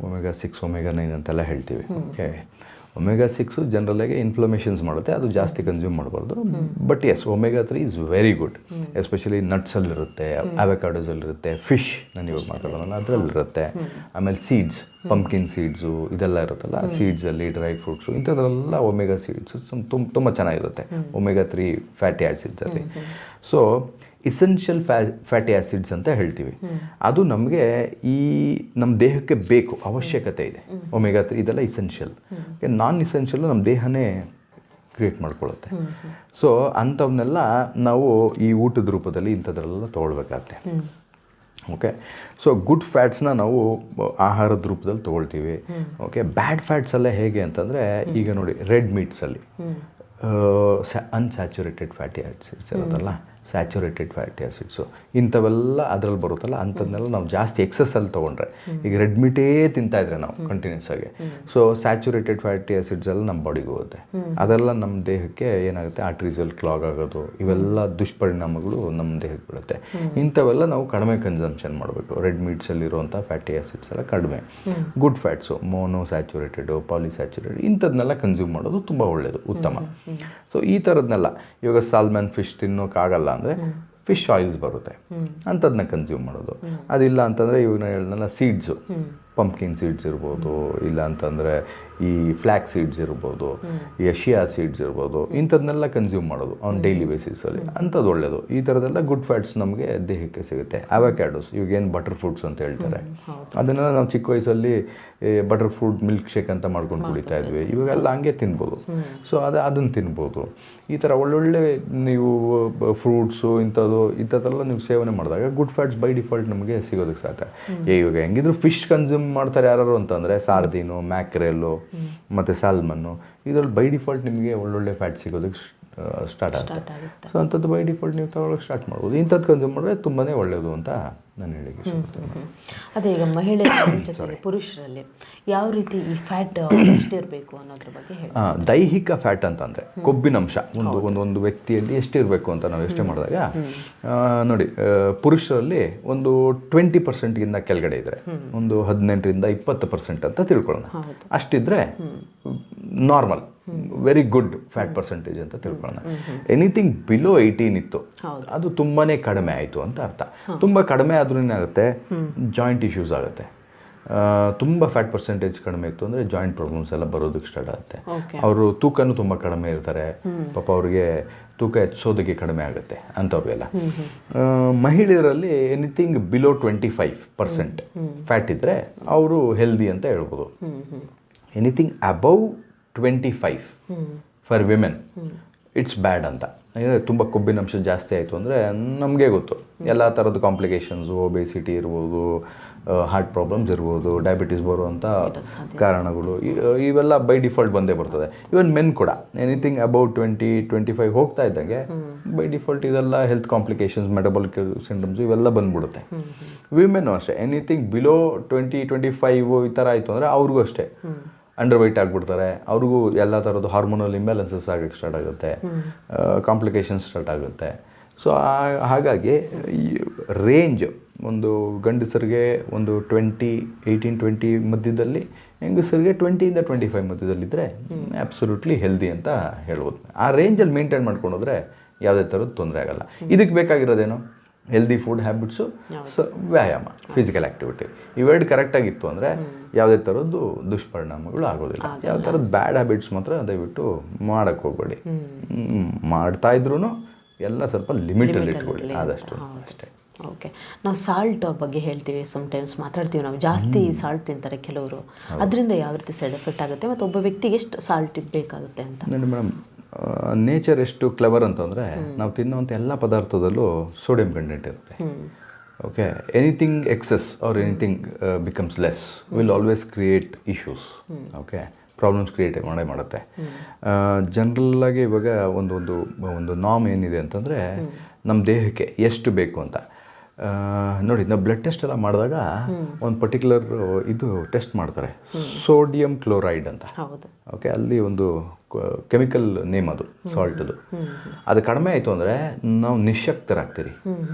omega 6, omega 9 ಅಂತೆಲ್ಲ ಹೇಳ್ತೀವಿ. ಓಕೆ, ಒಮೆಗಾ 6 ಜನರಲಾಗಿ ಇನ್ಫ್ಲಮೇಷನ್ಸ್ ಮಾಡುತ್ತೆ, ಅದು ಜಾಸ್ತಿ ಕನ್ಸ್ಯೂಮ್ ಮಾಡಬಾರ್ದು. But yes, omega 3 is very good. Especially ನಟ್ಸಲ್ಲಿರುತ್ತೆ, ಅವಕಾಡೋಸಲ್ಲಿರುತ್ತೆ, ಫಿಶ್ ನಾನು ಇವಾಗ ಮಾತಾಡೋಣ ಅದರಲ್ಲಿರುತ್ತೆ. ಆಮೇಲೆ ಸೀಡ್ಸ್, ಪಂಪ್ಕಿನ್ ಸೀಡ್ಸು ಇದೆಲ್ಲ ಇರುತ್ತಲ್ಲ, ಸೀಡ್ಸಲ್ಲಿ ಡ್ರೈ ಫ್ರೂಟ್ಸು ಇಂಥದ್ರೆಲ್ಲ ಒಮೆಗಾ ಸೀಡ್ಸು ತುಂಬ ಚೆನ್ನಾಗಿರುತ್ತೆ ಒಮೆಗಾ 3 ಫ್ಯಾಟಿ ಆ್ಯಸಿಡ್ಸಲ್ಲಿ. ಸೊ ಇಸೆನ್ಷಿಯಲ್ ಫ್ಯಾಟಿ ಆ್ಯಸಿಡ್ಸ್ ಅಂತ ಹೇಳ್ತೀವಿ. ಅದು ನಮಗೆ ನಮ್ಮ ದೇಹಕ್ಕೆ ಬೇಕು, ಅವಶ್ಯಕತೆ ಇದೆ. ಒಮೆಗಾ 3 ಇದೆಲ್ಲ ಇಸೆನ್ಷಿಯಲ್. ನಾನ್ ಇಸೆನ್ಷಿಯಲ್ಲು ನಮ್ಮ ದೇಹನೇ ಕ್ರಿಯೇಟ್ ಮಾಡ್ಕೊಳ್ಳುತ್ತೆ. ಸೊ ಅಂಥವನ್ನೆಲ್ಲ ನಾವು ಈ ಊಟದ ರೂಪದಲ್ಲಿ ಇಂಥದ್ರೆಲ್ಲ ತೊಗೊಳ್ಬೇಕಾಗತ್ತೆ. ಓಕೆ, ಸೊ ಗುಡ್ ಫ್ಯಾಟ್ಸ್ನ ನಾವು ಆಹಾರದ ರೂಪದಲ್ಲಿ ತೊಗೊಳ್ತೀವಿ. ಓಕೆ, ಬ್ಯಾಡ್ ಫ್ಯಾಟ್ಸೆಲ್ಲ ಹೇಗೆ ಅಂತಂದರೆ, ಈಗ ನೋಡಿ ರೆಡ್ ಮೀಟ್ಸಲ್ಲಿ ಅನ್ಸ್ಯಾಚುರೇಟೆಡ್ ಫ್ಯಾಟಿ ಆ್ಯಸಿಡ್ಸ್ ಇರುತ್ತಲ್ಲ, ಸ್ಯಾಚುರೇಟೆಡ್ ಫ್ಯಾಟಿ ಆ್ಯಸಿಡ್ಸು ಇಂಥವೆಲ್ಲ ಅದರಲ್ಲಿ ಬರುತ್ತಲ್ಲ ಅಂಥದ್ದನ್ನೆಲ್ಲ ನಾವು ಜಾಸ್ತಿ ಎಕ್ಸಸ್ಸಲ್ಲಿ ತೊಗೊಂಡ್ರೆ, ಈಗ ರೆಡ್ ಮೀಟೇ ತಿಂತಾಯಿದ್ರೆ ನಾವು ಕಂಟಿನ್ಯೂಸ್ ಆಗಿ, ಸೊ ಸ್ಯಾಚುರೇಟೆಡ್ ಫ್ಯಾಟಿ ಆ್ಯಸಿಡ್ಸ್ ಎಲ್ಲ ನಮ್ಮ ಬಾಡಿಗೆ ಹೋಗುತ್ತೆ. ಅದೆಲ್ಲ ನಮ್ಮ ದೇಹಕ್ಕೆ ಏನಾಗುತ್ತೆ, ಆರ್ಟ್ರೀಸಲ್ಲಿ ಕ್ಲಾಗ್ ಆಗೋದು, ಇವೆಲ್ಲ ದುಷ್ಪರಿಣಾಮಗಳು ನಮ್ಮ ದೇಹಕ್ಕೆ ಬೀಳುತ್ತೆ. ಇಂಥವೆಲ್ಲ ನಾವು ಕಡಿಮೆ ಕನ್ಸಂಪ್ಷನ್ ಮಾಡಬೇಕು. ರೆಡ್ ಮೀಟ್ಸಲ್ಲಿರುವಂಥ ಫ್ಯಾಟಿ ಆ್ಯಸಿಡ್ಸ್ ಎಲ್ಲ ಕಡಿಮೆ, ಗುಡ್ ಫ್ಯಾಟ್ಸು, ಮೋನೋ ಸ್ಯಾಚುರೇಟೆಡು, ಪಾಲಿಸ್ಯಾಚುರೇಟೆಡ್ ಇಂಥದ್ದನ್ನೆಲ್ಲ ಕನ್ಸ್ಯೂಮ್ ಮಾಡೋದು ತುಂಬ ಒಳ್ಳೆಯದು, ಉತ್ತಮ. ಸೊ ಈ ಥರದ್ನೆಲ್ಲ ಇವಾಗ ಸಾಲ್ಮನ್ ಫಿಶ್ ತಿನ್ನೋಕ್ಕಾಗಲ್ಲ ಅಂದರೆ ಫಿಶ್ ಆಯಿಲ್ಸ್ ಬರುತ್ತೆ, ಅಂಥದನ್ನ ಕನ್ಸ್ಯೂಮ್ ಮಾಡೋದು. ಅದಿಲ್ಲ ಅಂತಂದರೆ ಇವಾಗ ನಾನು ಹೇಳಿದ್ನಲ್ಲ ಸೀಡ್ಸು, ಪಂಪ್ಕಿನ್ ಸೀಡ್ಸ್ ಇರ್ಬೋದು, ಇಲ್ಲ ಅಂತಂದರೆ ಈ ಫ್ಲ್ಯಾಕ್ ಸೀಡ್ಸ್ ಇರ್ಬೋದು, ಈ ಶಿಯಾ ಸೀಡ್ಸ್ ಇರ್ಬೋದು, ಇಂಥದ್ದನ್ನೆಲ್ಲ ಕನ್ಸ್ಯೂಮ್ ಮಾಡೋದು ಆನ್ ಡೈಲಿ ಬೇಸಿಸಲ್ಲಿ, ಅಂಥದ್ದು ಒಳ್ಳೆಯದು. ಈ ಥರದ್ದೆಲ್ಲ ಗುಡ್ ಫ್ಯಾಟ್ಸ್ ನಮಗೆ ದೇಹಕ್ಕೆ ಸಿಗುತ್ತೆ. ಅವಕ್ಯಾಡೋಸ್, ಇವಾಗೇನು ಬಟರ್ ಫ್ರೂಟ್ಸ್ ಅಂತ ಹೇಳ್ತಾರೆ, ಅದನ್ನೆಲ್ಲ ನಾವು ಚಿಕ್ಕ ವಯಸ್ಸಲ್ಲಿ ಬಟರ್ ಫ್ರೂಟ್ ಮಿಲ್ಕ್ ಶೇಕ್ ಅಂತ ಮಾಡ್ಕೊಂಡು ಕುಡಿತಾ ಇದ್ವಿ, ಇವಾಗೆಲ್ಲ ಹಂಗೆ ತಿನ್ಬೋದು. ಸೊ ಅದನ್ನು ತಿನ್ಬೋದು. ಈ ಥರ ಒಳ್ಳೊಳ್ಳೆ ನೀವು ಫ್ರೂಟ್ಸು ಇಂಥದ್ದೆಲ್ಲ ನೀವು ಸೇವನೆ ಮಾಡಿದಾಗ ಗುಡ್ ಫ್ಯಾಟ್ಸ್ ಬೈ ಡಿಫಾಲ್ಟ್ ನಮಗೆ ಸಿಗೋದಕ್ಕೆ ಸಾಧ್ಯ. ಇವಾಗ ಹೆಂಗಿದ್ರು ಫಿಶ್ ಕನ್ಸ್ಯೂಮ್ ಮಾಡ್ತಾರೆ ಯಾರು ಅಂತಂದರೆ ಸಾರ್ದೀನು, ಮ್ಯಾಕ್ರೆಲ್ಲು ಮತ್ತು ಸಾಲ್ಮನ್ನು, ಇದರಲ್ಲಿ ಬೈ ಡಿಫಾಲ್ಟ್ ನಿಮಗೆ ಒಳ್ಳೊಳ್ಳೆ ಫ್ಯಾಟ್ ಸಿಗೋದಕ್ಕೆ ಸ್ಟಾರ್ಟ್ ಆಗುತ್ತೆ. ಸೊ ಅಂಥದ್ದು ಬೈ ಡಿಫಾಲ್ಟ್ ನೀವು ತಗೊಳ್ಳೋಕೆ ಸ್ಟಾರ್ಟ್ ಮಾಡ್ಬೋದು. ಇಂಥದ್ದು ಕನ್ಸ್ಯೂಮ್ ಮಾಡಿದ್ರೆ ತುಂಬಾ ಒಳ್ಳೆಯದು ಅಂತ ನಾನು ಹೇಳಿಕೆ ಇಷ್ಟಪಡ್ತೇನೆ. ಅದೇ ಈಗ ಮಹಿಳೆಯರ ಜೊತೆಗೆ ಪುರುಷರಲ್ಲಿ ಯಾವ ರೀತಿ ಈ ಫ್ಯಾಟ್ ಎಷ್ಟಿರಬೇಕು ಅನ್ನೋದ್ರ ಬಗ್ಗೆ ಹೇಳಿ. ದೈಹಿಕ ಫ್ಯಾಟ್ ಅಂತಂದರೆ ಕೊಬ್ಬಿನಂಶ ಒಂದು ವ್ಯಕ್ತಿಯಲ್ಲಿ ಎಷ್ಟಿರಬೇಕು ಅಂತ ನಾವು ಯೋಚನೆ ಮಾಡಿದಾಗ ನೋಡಿ, ಪುರುಷರಲ್ಲಿ ಒಂದು 20%ಗಿಂತ ಕೆಳಗಡೆ ಇದ್ದರೆ ಒಂದು 18ರಿಂದ 20% ಅಂತ ತಿಳ್ಕೊಳ್ಳೋಣ. ಅಷ್ಟಿದ್ರೆ normal, very good fat percentage ಅಂತ ತಿಳ್ಕೊಳ್ಳೋಣ. ಎನಿಥಿಂಗ್ ಬಿಲೋ 18 ಇತ್ತು, ಅದು ತುಂಬಾ ಕಡಿಮೆ ಆಯಿತು ಅಂತ ಅರ್ಥ. ತುಂಬ ಕಡಿಮೆ ಆದ್ರೂ ಏನಾಗುತ್ತೆ, ಜಾಯಿಂಟ್ ಇಶ್ಯೂಸ್ ಆಗುತ್ತೆ. ತುಂಬ ಫ್ಯಾಟ್ ಪರ್ಸೆಂಟೇಜ್ ಕಡಿಮೆ ಇತ್ತು ಅಂದರೆ ಜಾಯಿಂಟ್ ಪ್ರಾಬ್ಲಮ್ಸ್ ಎಲ್ಲ ಬರೋದಕ್ಕೆ ಸ್ಟಾರ್ಟ್ ಆಗುತ್ತೆ. ಅವರು ತೂಕನೂ ತುಂಬ ಕಡಿಮೆ ಇರ್ತಾರೆ, ಪಾಪ ಅವ್ರಿಗೆ ತೂಕ ಹೆಚ್ಚೋದಕ್ಕೆ ಕಡಿಮೆ ಆಗುತ್ತೆ ಅಂಥವ್ರಿಗೆಲ್ಲ. ಮಹಿಳೆಯರಲ್ಲಿ ಎನಿಥಿಂಗ್ ಬಿಲೋ 25% ಫ್ಯಾಟ್ ಇದ್ದರೆ ಅವರು ಹೆಲ್ದಿ ಅಂತ ಹೇಳ್ಬೋದು. Anything above 25 for women it's ಬ್ಯಾಡ್ ಅಂತ. ತುಂಬ ಕೊಬ್ಬಿನಂಶ ಜಾಸ್ತಿ ಆಯಿತು ಅಂದರೆ ನಮಗೆ ಗೊತ್ತು, ಎಲ್ಲ ಥರದ ಕಾಂಪ್ಲಿಕೇಶನ್ಸು, ಒಬೇಸಿಟಿ ಇರ್ಬೋದು, ಹಾರ್ಟ್ ಪ್ರಾಬ್ಲಮ್ಸ್ ಇರ್ಬೋದು, ಡಯಾಬಿಟೀಸ್ ಬರುವಂಥ ಕಾರಣಗಳು ಇವೆಲ್ಲ ಬೈ ಡಿಫಾಲ್ಟ್ ಬಂದೇ ಬರ್ತದೆ. ಇವನ್ ಮೆನ್ ಕೂಡ ಎನಿಥಿಂಗ್ ಅಬೌಟ್ 20-25 ಹೋಗ್ತಾ ಇದ್ದಂಗೆ ಬೈ ಡಿಫಾಲ್ಟ್ ಇದೆಲ್ಲ ಹೆಲ್ತ್ ಕಾಂಪ್ಲಿಕೇಶನ್ಸ್, ಮೆಟಬಾಲಿಕ್ ಸಿಂಡ್ರಮ್ಸು ಇವೆಲ್ಲ ಬಂದ್ಬಿಡುತ್ತೆ. ವಿಮೆನ್ನು ಅಷ್ಟೇ, ಎನಿಥಿಂಗ್ ಬಿಲೋ 20-25 ಈ ಥರ ಆಯಿತು ಅಂದರೆ ಅವ್ರಿಗೂ ಅಷ್ಟೇ ಅಂಡರ್ ವೈಟ್ ಆಗಿಬಿಡ್ತಾರೆ. ಅವ್ರಿಗೂ ಎಲ್ಲ ಥರದ್ದು ಹಾರ್ಮೋನಲ್ ಇಂಬ್ಯಾಲೆನ್ಸಸ್ ಆಗೋಕ್ಕೆ ಸ್ಟಾರ್ಟ್ ಆಗುತ್ತೆ, ಕಾಂಪ್ಲಿಕೇಶನ್ಸ್ ಸ್ಟಾರ್ಟ್ ಆಗುತ್ತೆ. ಸೊ ಹಾಗಾಗಿ ಈ ರೇಂಜ್ ಒಂದು ಗಂಡಸರಿಗೆ ಒಂದು 18-20 ಮಧ್ಯದಲ್ಲಿ, ಹೆಂಗಸರಿಗೆ 20ಇಂದ 25 ಮಧ್ಯದಲ್ಲಿದ್ದರೆ ಅಬ್ಸಲ್ಯೂಟ್ಲಿ ಹೆಲ್ದಿ ಅಂತ ಹೇಳ್ಬೋದು. ಆ ರೇಂಜಲ್ಲಿ ಮೇಂಟೈನ್ ಮಾಡ್ಕೊಂಡು ಹೋದರೆ ಯಾವುದೇ ಥರದ್ದು ತೊಂದರೆ ಆಗೋಲ್ಲ. ಇದಕ್ಕೆ ಬೇಕಾಗಿರೋದೇನು, ಹೆಲ್ದಿ ಫುಡ್ ಹ್ಯಾಬಿಟ್ಸು, ವ್ಯಾಯಾಮ, ಫಿಸಿಕಲ್ ಆ್ಯಕ್ಟಿವಿಟಿ, ಇವೆರಡು ಕರೆಕ್ಟಾಗಿತ್ತು ಅಂದರೆ ಯಾವುದೇ ಥರದ್ದು ದುಷ್ಪರಿಣಾಮಗಳು ಆಗೋದಿಲ್ಲ. ಯಾವ ಥರದ್ದು ಬ್ಯಾಡ್ ಹ್ಯಾಬಿಟ್ಸ್ ಮಾತ್ರ ದಯವಿಟ್ಟು ಮಾಡೋಕ್ಕೆ ಹೋಗಬೇಡಿ. ಮಾಡ್ತಾಯಿದ್ರೂ ಎಲ್ಲ ಸ್ವಲ್ಪ ಲಿಮಿಟಲ್ಲಿ ಇಟ್ಕೊಳ್ಳಿ ಆದಷ್ಟು ಅಷ್ಟೇ. ಓಕೆ, ನಾವು ಸಾಲ್ಟ್ ಬಗ್ಗೆ ಹೇಳ್ತೀವಿ, ಸಮ್ಟೈಮ್ಸ್ ಮಾತಾಡ್ತೀವಿ, ನಾವು ಜಾಸ್ತಿ ಸಾಲ್ಟ್ ತಿಂತಾರೆ ಕೆಲವರು, ಅದರಿಂದ ಯಾವ ರೀತಿ ಸೈಡ್ ಎಫೆಕ್ಟ್ ಆಗುತ್ತೆ ಮತ್ತು ಒಬ್ಬ ವ್ಯಕ್ತಿಗೆ ಎಷ್ಟು ಸಾಲ್ಟ್ ಬೇಕಾಗುತ್ತೆ ಅಂತ? ನೋಡಿ ಮೇಡಮ್, ನೇಚರ್ ಎಷ್ಟು ಕ್ಲೆವರ್ ಅಂತಂದರೆ ನಾವು ತಿನ್ನೋವಂಥ ಎಲ್ಲ ಪದಾರ್ಥದಲ್ಲೂ ಸೋಡಿಯಂ ಕಂಟೆಂಟ್ ಇರುತ್ತೆ. Okay, anything excess or anything becomes less will always create issues. Okay, problems create ಮಾಡುತ್ತೆ. ಜನರಲ್ಲಾಗಿ ಇವಾಗ ಒಂದು ನಾಮ್ ಏನಿದೆ ಅಂತಂದರೆ ನಮ್ಮ ದೇಹಕ್ಕೆ ಎಷ್ಟು ಬೇಕು ಅಂತ. ನೋಡಿ, ನಾವು ಬ್ಲಡ್ ಟೆಸ್ಟ್ ಎಲ್ಲ ಮಾಡಿದಾಗ ಒಂದು ಪರ್ಟಿಕ್ಯುಲರ್ ಇದು ಟೆಸ್ಟ್ ಮಾಡ್ತಾರೆ, ಸೋಡಿಯಂ ಕ್ಲೋರೈಡ್ ಅಂತ. ಓಕೆ, ಅಲ್ಲಿ ಒಂದು ಕೆಮಿಕಲ್ ನೇಮ್ ಅದು ಸಾಲ್ಟದು. ಅದು ಕಡಿಮೆ ಆಯಿತು ಅಂದರೆ ನಾವು ನಿಶ್ಶಕ್ತರಾಗ್ತೀರಿ.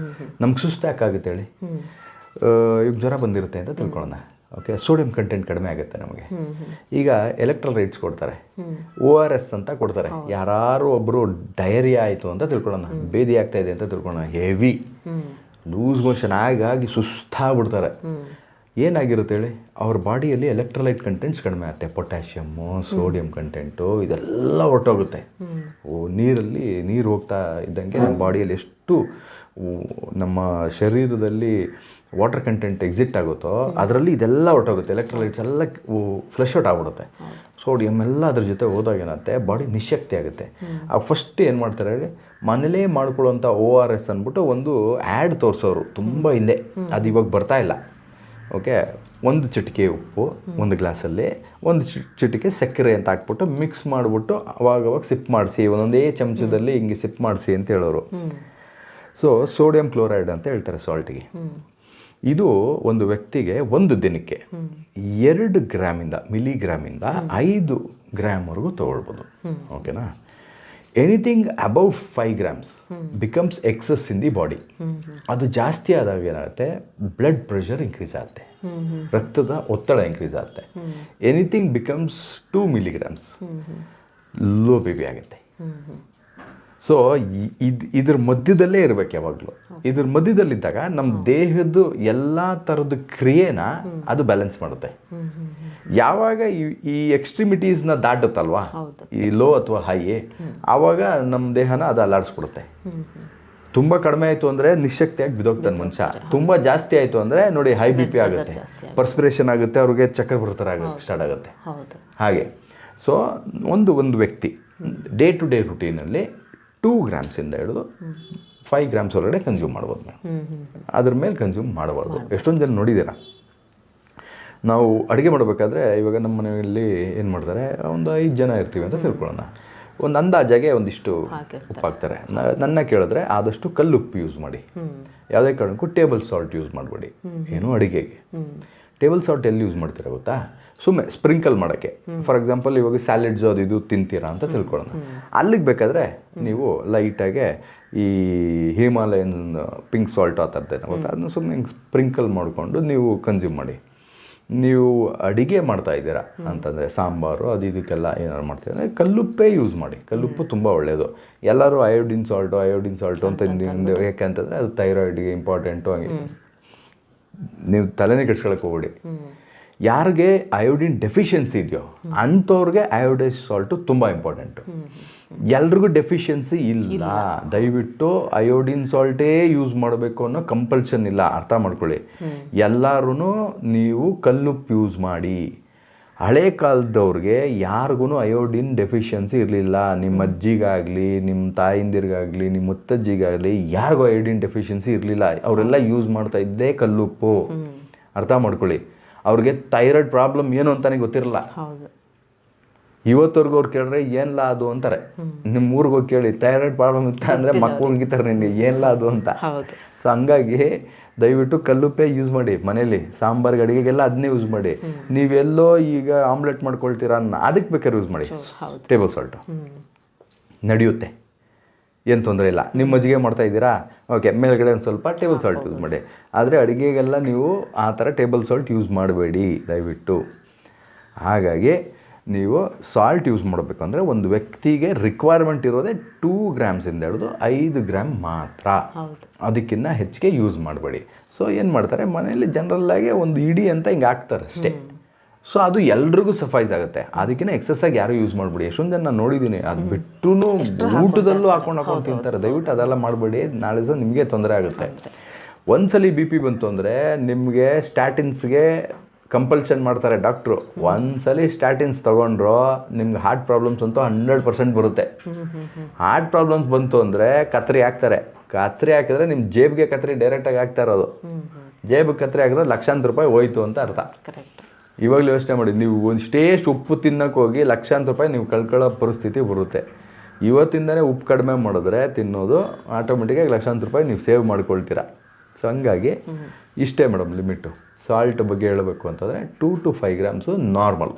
ನಮ್ಗೆ ಸುಸ್ತು ಯಾಕಾಗುತ್ತೆ ಹೇಳಿ? ಈಗ ಜ್ವರ ಬಂದಿರುತ್ತೆ ಅಂತ ತಿಳ್ಕೊಳ್ಳೋಣ. ಓಕೆ, ಸೋಡಿಯಂ ಕಂಟೆಂಟ್ ಕಡಿಮೆ ಆಗುತ್ತೆ ನಮಗೆ. ಈಗ ಎಲೆಕ್ಟ್ರೋಲೈಟ್ಸ್ ಕೊಡ್ತಾರೆ, ORS ಅಂತ ಕೊಡ್ತಾರೆ. ಯಾರು ಒಬ್ಬರು ಡಯರಿಯಾ ಆಯಿತು ಅಂತ ತಿಳ್ಕೊಳ್ಳೋಣ, ಬೇದಿ ಆಗ್ತಾ ಇದೆ ಅಂತ ತಿಳ್ಕೊಳ್ಳೋಣ, ಹೆವಿ ಲೂಸ್ ಮೋಷನ್ ಆಗಿ ಸುಸ್ತಾಗ್ಬಿಡ್ತಾರೆ. ಏನಾಗಿರುತ್ತೆ ಹೇಳಿ? ಅವ್ರ ಬಾಡಿಯಲ್ಲಿ ಎಲೆಕ್ಟ್ರೋಲೈಟ್ ಕಂಟೆಂಟ್ಸ್ ಕಡಿಮೆ ಆಗುತ್ತೆ, ಪೊಟ್ಯಾಷಿಯಮ್ಮು, ಸೋಡಿಯಂ ಕಂಟೆಂಟು ಇದೆಲ್ಲ ಹೊರಟೋಗುತ್ತೆ. ನೀರು ಹೋಗ್ತಾ ಇದ್ದಂಗೆ ನಮ್ಮ ಬಾಡಿಯಲ್ಲಿ ಎಷ್ಟು ನಮ್ಮ ಶರೀರದಲ್ಲಿ ವಾಟರ್ ಕಂಟೆಂಟ್ ಎಕ್ಸಿಟ್ ಆಗುತ್ತೋ ಅದರಲ್ಲಿ ಇದೆಲ್ಲ ಹೊರಟೋಗುತ್ತೆ, ಎಲೆಕ್ಟ್ರೋಲೈಟ್ಸ್ ಎಲ್ಲ ಫ್ಲಶ್ ಔಟ್ ಆಗಿಬಿಡುತ್ತೆ. ಸೋಡಿಯಮ್ ಎಲ್ಲ ಅದ್ರ ಜೊತೆ ಹೋದಾಗ ಏನಾಗುತ್ತೆ, ಬಾಡಿ ನಿಶ್ಶಕ್ತಿ ಆಗುತ್ತೆ. ಫಸ್ಟ್ ಏನು ಮಾಡ್ತಾರೆ, ಮನೇಲೇ ಮಾಡ್ಕೊಳ್ಳೋಂಥ ORS ಅಂದ್ಬಿಟ್ಟು ಒಂದು ಆ್ಯಡ್ ತೋರಿಸೋರು ತುಂಬ ಹಿಂದೆ, ಅದು ಇವಾಗ ಬರ್ತಾ ಇಲ್ಲ. ಓಕೆ, ಒಂದು ಚಿಟಿಕೆ ಉಪ್ಪು ಒಂದು ಗ್ಲಾಸಲ್ಲಿ, ಒಂದು ಚಿಟಿಕೆ ಸಕ್ಕರೆ ಅಂತ ಹಾಕ್ಬಿಟ್ಟು ಮಿಕ್ಸ್ ಮಾಡಿಬಿಟ್ಟು ಅವಾಗವಾಗ ಸಿಪ್ ಮಾಡಿಸಿ, ಒಂದೊಂದೇ ಚಮಚದಲ್ಲಿ ಹಿಂಗೆ ಸಿಪ್ ಮಾಡಿಸಿ ಅಂತ ಹೇಳೋರು. ಸೊ ಸೋಡಿಯಂ ಕ್ಲೋರೈಡ್ ಅಂತ ಹೇಳ್ತಾರೆ ಸಾಲ್ಟಿಗೆ. ಇದು ಒಂದು ವ್ಯಕ್ತಿಗೆ ಒಂದು ದಿನಕ್ಕೆ 2 ಗ್ರಾಮಿಂದ ಮಿಲಿಗ್ರಾಮಿಂದ 5 ಗ್ರಾಮ್ವರೆಗೂ ತೊಗೊಳ್ಬೋದು. ಓಕೆನಾ. Anything above 5 grams becomes excess in the body. ಅದು ಜಾಸ್ತಿ ಆದಾಗ ಏನಾಗುತ್ತೆ, ಬ್ಲಡ್ ಪ್ರೆಷರ್ ಇನ್ಕ್ರೀಸ್ ಆಗುತ್ತೆ, ರಕ್ತದ ಒತ್ತಡ ಇನ್ಕ್ರೀಸ್ ಆಗುತ್ತೆ. Anything becomes 2 milligrams low B P ಆಗುತ್ತೆ. ಸೊ ಇದ್ರ ಮಧ್ಯದಲ್ಲೇ ಇರಬೇಕು ಯಾವಾಗಲೂ. ಇದ್ರ ಮಧ್ಯದಲ್ಲಿದ್ದಾಗ ನಮ್ಮ ದೇಹದ ಎಲ್ಲ ಥರದ ಕ್ರಿಯೆನ ಅದು ಬ್ಯಾಲೆನ್ಸ್ ಮಾಡುತ್ತೆ. ಯಾವಾಗ ಈ ಎಕ್ಸ್ಟ್ರಿಮಿಟೀಸ್ನ ದಾಟುತ್ತಲ್ವಾ, ಈ ಲೋ ಅಥವಾ ಹೈ, ಆವಾಗ ನಮ್ಮ ದೇಹನ ಅದು ಅಲ್ಲಾಡಿಸ್ಬಿಡುತ್ತೆ. ತುಂಬ ಕಡಿಮೆ ಆಯಿತು ಅಂದರೆ ನಿಶಕ್ತಿಯಾಗಿ ಬಿದೋಗ್ತಾನೆ ಮನುಷ್ಯ. ತುಂಬ ಜಾಸ್ತಿ ಆಯಿತು ಅಂದರೆ ನೋಡಿ ಹೈ ಬಿ ಪಿ ಆಗುತ್ತೆ, ಪರ್ಸ್ಪಿರೇಷನ್ ಆಗುತ್ತೆ, ಅವ್ರಿಗೆ ಚಕ್ಕರ್ ಬರ್ತಾರೆ ಸ್ಟಾರ್ಟ್ ಆಗುತ್ತೆ. ಹಾಗೆ ಸೊ ಒಂದು ವ್ಯಕ್ತಿ ಡೇ ಟು ಡೇ ರುಟೀನಲ್ಲಿ 2 ಗ್ರಾಮ್ಸಿಂದ ಹಿಡಿದು 5 ಗ್ರಾಮ್ಸ್ ಒಳಗಡೆ ಕನ್ಸ್ಯೂಮ್ ಮಾಡ್ಬೋದು ಮೇಡಮ್. ಅದ್ರ ಮೇಲೆ ಕನ್ಸ್ಯೂಮ್ ಮಾಡಬಾರ್ದು. ಎಷ್ಟೊಂದು ಜನ ನೋಡಿದ್ದೀರಾ, ನಾವು ಅಡುಗೆ ಮಾಡಬೇಕಾದ್ರೆ ಇವಾಗ ನಮ್ಮ ಮನೆಯಲ್ಲಿ ಏನು ಮಾಡ್ತಾರೆ, ಒಂದು 5 ಜನ ಇರ್ತೀವಿ ಅಂತ ತಿಳ್ಕೊಳ್ಳೋಣ. ಒಂದು ಅಂದಾಜಾಗೆ ಒಂದಿಷ್ಟು ಉಪ್ಪು ಹಾಕ್ತಾರೆ. ನನ್ನ ಕೇಳಿದ್ರೆ ಆದಷ್ಟು ಕಲ್ಲುಪ್ಪು ಯೂಸ್ ಮಾಡಿ, ಯಾವುದೇ ಕಾರಣಕ್ಕೂ ಟೇಬಲ್ ಸಾಲ್ಟ್ ಯೂಸ್ ಮಾಡಬೇಡಿ. ಏನು ಅಡುಗೆಗೆ ಟೇಬಲ್ ಸಾಲ್ಟ್ ಎಲ್ಲಿ ಯೂಸ್ ಮಾಡ್ತೀರಾ ಗೊತ್ತಾ, ಸುಮ್ಮನೆ ಸ್ಪ್ರಿಂಕಲ್ ಮಾಡೋಕ್ಕೆ. ಫಾರ್ ಎಕ್ಸಾಂಪಲ್ ಇವಾಗ ಸ್ಯಾಲೆಡ್ಸ್ ಅದು ಇದು ತಿಂತೀರಾ ಅಂತ ತಿಳ್ಕೊಳ್ಳೋಣ. ಅಲ್ಲಿಗೆ ಬೇಕಾದರೆ ನೀವು ಲೈಟಾಗೆ ಈ ಹಿಮಾಲಯನ್ ಪಿಂಕ್ ಸಾಲ್ಟ್ ಆ ಥರದ್ದೇನೋ ಗೊತ್ತಾ, ಅದನ್ನು ಸುಮ್ಮನೆ ಸ್ಪ್ರಿಂಕಲ್ ಮಾಡಿಕೊಂಡು ನೀವು ಕನ್ಸ್ಯೂಮ್ ಮಾಡಿ. ನೀವು ಅಡುಗೆ ಮಾಡ್ತಾ ಇದ್ದೀರಾ ಅಂತಂದರೆ ಸಾಂಬಾರು ಅದು ಇದಕ್ಕೆಲ್ಲ ಏನಾದ್ರು ಮಾಡ್ತೀರ ಅಂದರೆ ಕಲ್ಲುಪ್ಪೇ ಯೂಸ್ ಮಾಡಿ. ಕಲ್ಲುಪ್ಪು ತುಂಬ ಒಳ್ಳೆಯದು. ಎಲ್ಲರೂ ಅಯೋಡಿನ್ ಸಾಲ್ಟು ಅಂತ ಯಾಕೆಂತಂದರೆ ಅದು ಥೈರಾಯ್ಡ್ಗೆ ಇಂಪಾರ್ಟೆಂಟು. ಹಂಗೆ ನೀವು ತಲೆನೇ ಕೆಡ್ಸ್ಕೊಳಕ್ಕೆ ಹೋಗ್ಬೇಡಿ. ಯಾರಿಗೆ ಅಯೋಡಿನ್ ಡೆಫಿಷಿಯನ್ಸಿ ಇದೆಯೋ ಅಂಥವ್ರಿಗೆ ಅಯೋಡೈಸ್ ಸಾಲ್ಟು ತುಂಬ ಇಂಪಾರ್ಟೆಂಟು. ಎಲ್ರಿಗೂ ಡೆಫಿಷಿಯನ್ಸಿ ಇಲ್ಲ, ದಯವಿಟ್ಟು ಅಯೋಡಿನ್ ಸಾಲ್ಟೇ ಯೂಸ್ ಮಾಡಬೇಕು ಅನ್ನೋ ಕಂಪಲ್ಷನ್ ಇಲ್ಲ, ಅರ್ಥ ಮಾಡ್ಕೊಳ್ಳಿ. ಎಲ್ಲರೂ ನೀವು ಕಲ್ಲುಪ್ಪು ಯೂಸ್ ಮಾಡಿ. ಹಳೆ ಕಾಲದವ್ರಿಗೆ ಯಾರಿಗೂ ಅಯೋಡಿನ್ ಡೆಫಿಷಿಯನ್ಸಿ ಇರಲಿಲ್ಲ. ನಿಮ್ಮ ಅಜ್ಜಿಗಾಗಲಿ, ನಿಮ್ಮ ತಾಯಿಂದಿರಿಗಾಗಲಿ, ನಿಮ್ಮ ಮುತ್ತಜ್ಜಿಗಾಗಲಿ ಯಾರಿಗೂ ಅಯೋಡಿನ್ ಡೆಫಿಷಿಯನ್ಸಿ ಇರಲಿಲ್ಲ. ಅವರೆಲ್ಲ ಯೂಸ್ ಮಾಡ್ತಾ ಇದ್ದೇ ಕಲ್ಲುಪ್ಪು, ಅರ್ಥ ಮಾಡ್ಕೊಳ್ಳಿ. ಅವ್ರಿಗೆ ಥೈರಾಯ್ಡ್ ಪ್ರಾಬ್ಲಮ್ ಏನು ಅಂತಾನೆ ಗೊತ್ತಿರಲ್ಲ. ಇವತ್ತವರೆಗೂ ಅವ್ರು ಕೇಳಿದ್ರೆ ಏನಿಲ್ಲ ಅದು ಅಂತಾರೆ. ನಿಮ್ಮ ಊರಿಗೆ ಹೋಗಿ ಕೇಳಿ ಥೈರಾಯ್ಡ್ ಪ್ರಾಬ್ಲಮ್ ಇತ್ತ ಅಂದರೆ ಮಕ್ಕಳು ಹೋಗಿತಾರೆ ನಿನಗೆ ಏನಿಲ್ಲ ಅದು ಅಂತ. ಸೊ ಹಂಗಾಗಿ ದಯವಿಟ್ಟು ಕಲ್ಲುಪ್ಪೇ ಯೂಸ್ ಮಾಡಿ ಮನೇಲಿ. ಸಾಂಬಾರ್ಗೆ ಅಡುಗೆಗೆಲ್ಲ ಅದನ್ನೇ ಯೂಸ್ ಮಾಡಿ. ನೀವೆಲ್ಲೋ ಈಗ ಆಮ್ಲೆಟ್ ಮಾಡ್ಕೊಳ್ತೀರಾ ಅದಕ್ಕೆ ಬೇಕಾದ್ರೆ ಯೂಸ್ ಮಾಡಿ ಟೇಬಲ್ ಸಾಲ್ಟು, ನಡೆಯುತ್ತೆ, ಏನು ತೊಂದರೆ ಇಲ್ಲ. ನಿಮ್ಮ ಮಜ್ಜಿಗೆ ಮಾಡ್ತಾ ಇದ್ದೀರಾ, ಓಕೆ, ಮೇಲ್ಗಡೆ ಒಂದು ಸ್ವಲ್ಪ ಟೇಬಲ್ ಸಾಲ್ಟ್ ಯೂಸ್ ಮಾಡಿ. ಆದರೆ ಅಡುಗೆಗೆಲ್ಲ ನೀವು ಆ ಥರ ಟೇಬಲ್ ಸಾಲ್ಟ್ ಯೂಸ್ ಮಾಡಬೇಡಿ ದಯವಿಟ್ಟು. ಹಾಗಾಗಿ ನೀವು ಸಾಲ್ಟ್ ಯೂಸ್ ಮಾಡಬೇಕು ಅಂದರೆ ಒಂದು ವ್ಯಕ್ತಿಗೆ ರಿಕ್ವೈರ್ಮೆಂಟ್ ಇರೋದೇ 2 ಗ್ರಾಮ್ಸಿಂದ ಹಿಡಿದು 5 ಗ್ರಾಮ್ ಮಾತ್ರ. ಅದಕ್ಕಿಂತ ಹೆಚ್ಚಿಗೆ ಯೂಸ್ ಮಾಡಬೇಡಿ. ಸೊ ಏನು ಮಾಡ್ತಾರೆ ಮನೆಯಲ್ಲಿ ಜನರಲ್ಲಾಗಿ ಒಂದು ಇಡಿ ಅಂತ ಹಿಂಗೆ ಹಾಕ್ತಾರೆ ಅಷ್ಟೇ. ಸೊ ಅದು ಎಲ್ರಿಗೂ ಸಫೈಸ್ ಆಗುತ್ತೆ. ಅದಕ್ಕಿಂತ ಎಕ್ಸಸ್ಸಾಗಿ ಯಾರೂ ಯೂಸ್ ಮಾಡಬೇಡಿ. ಎಷ್ಟೊಂದು ಜನ ನಾನು ನೋಡಿದ್ದೀನಿ, ಅದು ಬಿಟ್ಟು ಊಟದಲ್ಲೂ ಹಾಕೊಂಡು ತಿಂತಾರೆ. ದಯವಿಟ್ಟು ಅದೆಲ್ಲ ಮಾಡಬೇಡಿ, ನಾಳೆ ಸಹ ನಿಮಗೆ ತೊಂದರೆ ಆಗುತ್ತೆ. ಒಂದ್ಸಲಿ ಬಿ ಪಿ ಬಂತು ಅಂದರೆ ನಿಮಗೆ ಸ್ಟ್ಯಾಟಿನ್ಸ್ಗೆ ಕಂಪಲ್ಷನ್ ಮಾಡ್ತಾರೆ ಡಾಕ್ಟ್ರು. ಒಂದ್ಸಲಿ ಸ್ಟ್ಯಾಟಿನ್ಸ್ ತೊಗೊಂಡ್ರು ನಿಮ್ಗೆ ಹಾರ್ಟ್ ಪ್ರಾಬ್ಲಮ್ಸ್ ಅಂತೂ 100% ಬರುತ್ತೆ. ಹಾರ್ಟ್ ಪ್ರಾಬ್ಲಮ್ಸ್ ಬಂತು ಅಂದರೆ ಕತ್ರಿ ಹಾಕ್ತಾರೆ. ಕತ್ರಿ ಹಾಕಿದ್ರೆ ನಿಮ್ಮ ಜೇಬಿಗೆ ಕತ್ರಿ ಡೈರೆಕ್ಟಾಗಿ ಹಾಕ್ತಾ ಇರೋದು. ಜೇಬಿಗೆ ಕತ್ರಿ ಹಾಕಿದ್ರೆ ಲಕ್ಷಾಂತರ ರೂಪಾಯಿ ಹೋಯ್ತು ಅಂತ ಅರ್ಥ. ಇವಾಗಲೂ ಯೋಚನೆ ಮಾಡಿ, ನೀವು ಒಂದಿಷ್ಟೇಷ್ಟು ಉಪ್ಪು ತಿನ್ನೋಕೆ ಹೋಗಿ ಲಕ್ಷಾಂತರ ರೂಪಾಯಿ ನೀವು ಕಳ್ಕೊಳ್ಳೋ ಪರಿಸ್ಥಿತಿ ಬರುತ್ತೆ. ಇವತ್ತಿಂದನೇ ಉಪ್ಪು ಕಡಿಮೆ ಮಾಡಿದ್ರೆ ತಿನ್ನೋದು ಆಟೋಮೆಟಿಕಾಗಿ ಲಕ್ಷಾಂತರ ರೂಪಾಯಿ ನೀವು ಸೇವ್ ಮಾಡ್ಕೊಳ್ತೀರಾ. ಸೊ ಹಂಗಾಗಿ ಇಷ್ಟೇ ಮೇಡಮ್ ಲಿಮಿಟು. ಸಾಲ್ಟ್ ಬಗ್ಗೆ ಹೇಳಬೇಕು ಅಂತಂದರೆ 2 to 5 ಗ್ರಾಮ್ಸು ನಾರ್ಮಲ್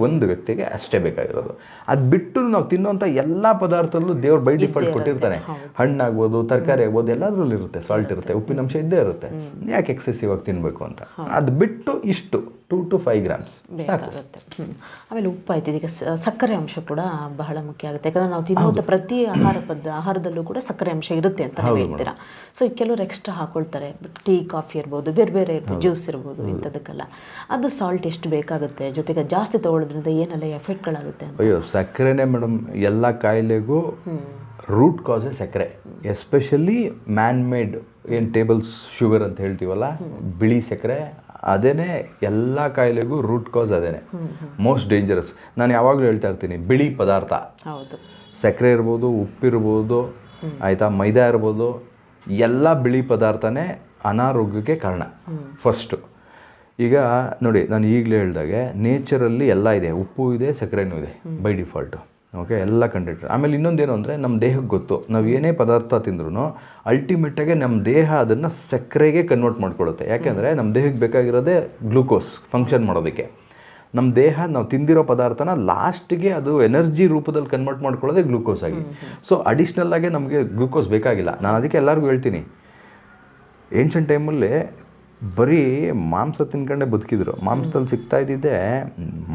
ಒಂದು ವ್ಯಕ್ತಿಗೆ ಅಷ್ಟೇ ಬೇಕಾಗಿರೋದು. ಅದು ಬಿಟ್ಟು ನಾವು ತಿನ್ನೋಂಥ ಎಲ್ಲ ಪದಾರ್ಥದಲ್ಲೂ ದೇವ್ರು ಬೈ ಡಿಫಾಲ್ಟ್ ಕೊಟ್ಟಿರ್ತಾನೆ. ಹಣ್ಣಾಗ್ಬೋದು, ತರಕಾರಿ ಆಗ್ಬೋದು, ಎಲ್ಲದರಲ್ಲೂ ಇರುತ್ತೆ ಸಾಲ್ಟ್ ಇರುತ್ತೆ, ಉಪ್ಪಿನಂಶ ಇದ್ದೇ ಇರುತ್ತೆ. ಯಾಕೆ ಎಕ್ಸೆಸಿವ್ ಆಗಿ ತಿನ್ನಬೇಕು ಅಂತ. ಅದು ಬಿಟ್ಟು ಇಷ್ಟು 2 to 5 ಗ್ರಾಮ್ಸ್ ಬೇಕಾಗುತ್ತೆ. ಆಮೇಲೆ ಉಪ್ಪು ಆಯ್ತು, ಈಗ ಸಕ್ಕರೆ ಅಂಶ ಕೂಡ ಬಹಳ ಮುಖ್ಯ ಆಗುತ್ತೆ. ಯಾಕಂದರೆ ನಾವು ತಿನ್ನುವಂಥ ಪ್ರತಿ ಆಹಾರದಲ್ಲೂ ಕೂಡ ಸಕ್ಕರೆ ಅಂಶ ಇರುತ್ತೆ ಅಂತ ನೀವು ಹೇಳ್ತೀರಾ. ಸೊ ಕೆಲವರು ಎಕ್ಸ್ಟ್ರಾ ಹಾಕೊಳ್ತಾರೆ, ಟೀ ಕಾಫಿ ಇರ್ಬೋದು, ಬೇರೆ ಇರ್ಬೋದು, ಜ್ಯೂಸ್ ಇರ್ಬೋದು, ಇಂಥದಕ್ಕೆಲ್ಲ ಅದು ಸಾಲ್ಟ್ ಎಷ್ಟು ಬೇಕಾಗುತ್ತೆ, ಜೊತೆಗೆ ಜಾಸ್ತಿ ತಗೊಳ್ಳೋದ್ರಿಂದ ಏನೆಲ್ಲ ಎಫೆಕ್ಟ್ಗಳಾಗುತ್ತೆ? ಅಯ್ಯೋ ಸಕ್ಕರೆನೇ ಮೇಡಮ್ ಎಲ್ಲ ಕಾಯಿಲೆಗೂ ರೂಟ್ ಕಾಸೇ ಸಕ್ಕರೆ. ಎಸ್ಪೆಷಲಿ ಮ್ಯಾನ್ ಮೇಡ್ ಏನು ಟೇಬಲ್ ಶುಗರ್ ಅಂತ ಹೇಳ್ತೀವಲ್ಲ, ಬಿಳಿ ಸಕ್ಕರೆ, ಅದೇನೇ ಎಲ್ಲ ಕಾಯಿಲೆಗೂ ರೂಟ್ ಕಾಸ್ ಅದೇನೆ, ಮೋಸ್ಟ್ ಡೇಂಜರಸ್. ನಾನು ಯಾವಾಗಲೂ ಹೇಳ್ತಾ ಇರ್ತೀನಿ, ಬಿಳಿ ಪದಾರ್ಥ, ಸಕ್ಕರೆ ಇರ್ಬೋದು, ಉಪ್ಪಿರ್ಬೋದು, ಆಯಿತಾ, ಮೈದಾ ಇರ್ಬೋದು, ಎಲ್ಲ ಬಿಳಿ ಪದಾರ್ಥನೇ ಅನಾರೋಗ್ಯಕ್ಕೆ ಕಾರಣ ಫಸ್ಟು. ಈಗ ನೋಡಿ, ನಾನು ಈಗಲೇ ಹೇಳ್ದಾಗೆ ನೇಚರಲ್ಲಿ ಎಲ್ಲ ಇದೆ, ಉಪ್ಪು ಇದೆ, ಸಕ್ಕರೆನೂ ಇದೆ ಬೈ ಡಿಫಾಲ್ಟು. ಓಕೆ, ಎಲ್ಲ ಕಂಟೆಂಟ್. ಆಮೇಲೆ ಇನ್ನೊಂದೇನು ಅಂದರೆ ನಮ್ಮ ದೇಹಕ್ಕೆ ಗೊತ್ತು, ನಾವು ಏನೇ ಪದಾರ್ಥ ತಿಂದ್ರೂ ಅಲ್ಟಿಮೇಟಾಗಿ ನಮ್ಮ ದೇಹ ಅದನ್ನು ಸಕ್ಕರೆಗೆ ಕನ್ವರ್ಟ್ ಮಾಡ್ಕೊಳ್ಳುತ್ತೆ. ಯಾಕೆಂದರೆ ನಮ್ಮ ದೇಹಕ್ಕೆ ಬೇಕಾಗಿರೋದೇ ಗ್ಲೂಕೋಸ್ ಫಂಕ್ಷನ್ ಮಾಡೋದಕ್ಕೆ. ನಮ್ಮ ದೇಹ ನಾವು ತಿಂದಿರೋ ಪದಾರ್ಥನ ಲಾಸ್ಟಿಗೆ ಅದು ಎನರ್ಜಿ ರೂಪದಲ್ಲಿ ಕನ್ವರ್ಟ್ ಮಾಡ್ಕೊಳ್ಳೋದೇ ಗ್ಲೂಕೋಸ್ ಆಗಿ. ಸೊ ಅಡಿಷ್ನಲ್ಲಾಗೆ ನಮಗೆ ಗ್ಲೂಕೋಸ್ ಬೇಕಾಗಿಲ್ಲ. ನಾನು ಅದಕ್ಕೆ ಎಲ್ಲರಿಗೂ ಹೇಳ್ತೀನಿ, ಏನ್ಷಿಯಂಟ್ ಟೈಮಲ್ಲಿ ಬರೀ ಮಾಂಸ ತಿನ್ಕೊಂಡೇ ಬದುಕಿದ್ರು. ಮಾಂಸದಲ್ಲಿ ಸಿಗ್ತಾ ಇದ್ದಿದ್ದೆ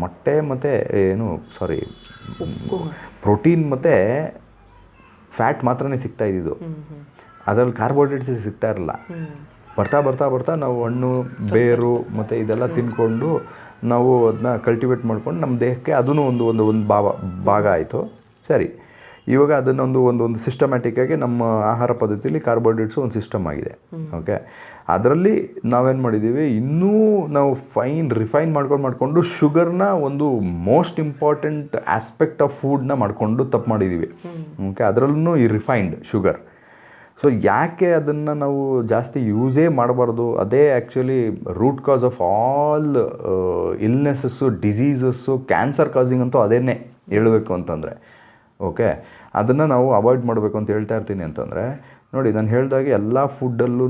ಮೊಟ್ಟೆ ಮತ್ತು ಪ್ರೋಟೀನ್ ಮತ್ತು ಫ್ಯಾಟ್ ಮಾತ್ರನೇ ಸಿಗ್ತಾ ಇದ್ದಿದ್ದು. ಅದರಲ್ಲಿ ಕಾರ್ಬೋಹೈಡ್ರೇಟ್ಸ್ ಸಿಗ್ತಾ ಇರಲಿಲ್ಲ. ಬರ್ತಾ ಬರ್ತಾ ಬರ್ತಾ ನಾವು ಹಣ್ಣು, ಬೇರು ಮತ್ತು ಇದೆಲ್ಲ ತಿಂದ್ಕೊಂಡು ನಾವು ಅದನ್ನ ಕಲ್ಟಿವೇಟ್ ಮಾಡ್ಕೊಂಡು ನಮ್ಮ ದೇಹಕ್ಕೆ ಅದೂ ಒಂದು ಭಾಗ ಆಯಿತು. ಸರಿ, ಇವಾಗ ಅದನ್ನೊಂದು ಒಂದು ಸಿಸ್ಟಮ್ಯಾಟಿಕ್ಕಾಗಿ ನಮ್ಮ ಆಹಾರ ಪದ್ಧತಿಯಲ್ಲಿ ಕಾರ್ಬೋಹೈಡ್ರೇಟ್ಸು ಒಂದು ಸಿಸ್ಟಮ್ ಆಗಿದೆ. ಓಕೆ, ಅದರಲ್ಲಿ ನಾವೇನು ಮಾಡಿದ್ದೀವಿ, ಇನ್ನೂ ನಾವು ರಿಫೈನ್ ಮಾಡ್ಕೊಂಡು ಶುಗರ್ನ ಒಂದು ಮೋಸ್ಟ್ ಇಂಪಾರ್ಟೆಂಟ್ ಆಸ್ಪೆಕ್ಟ್ ಆಫ್ ಫುಡ್ನ ಮಾಡಿಕೊಂಡು ತಪ್ಪು ಮಾಡಿದ್ದೀವಿ. ಓಕೆ, ಅದರಲ್ಲೂ ಈ ರಿಫೈನ್ಡ್ ಶುಗರ್. ಸೊ ಯಾಕೆ ಅದನ್ನು ನಾವು ಜಾಸ್ತಿ ಯೂಸೇ ಮಾಡಬಾರ್ದು, ಅದೇ actually root cause of all illnesses, diseases, cancer causing ಅಂತೂ ಅದೇನೇ ಹೇಳಬೇಕು ಅಂತಂದರೆ. ಓಕೆ, ಅದನ್ನು ನಾವು ಅವಾಯ್ಡ್ ಮಾಡಬೇಕು ಅಂತ ಹೇಳ್ತಾ ಇರ್ತೀನಿ. ಅಂತಂದರೆ ನೋಡಿ, ನಾನು ಹೇಳಿದಾಗೆ ಎಲ್ಲ ಫುಡ್ಡಲ್ಲೂ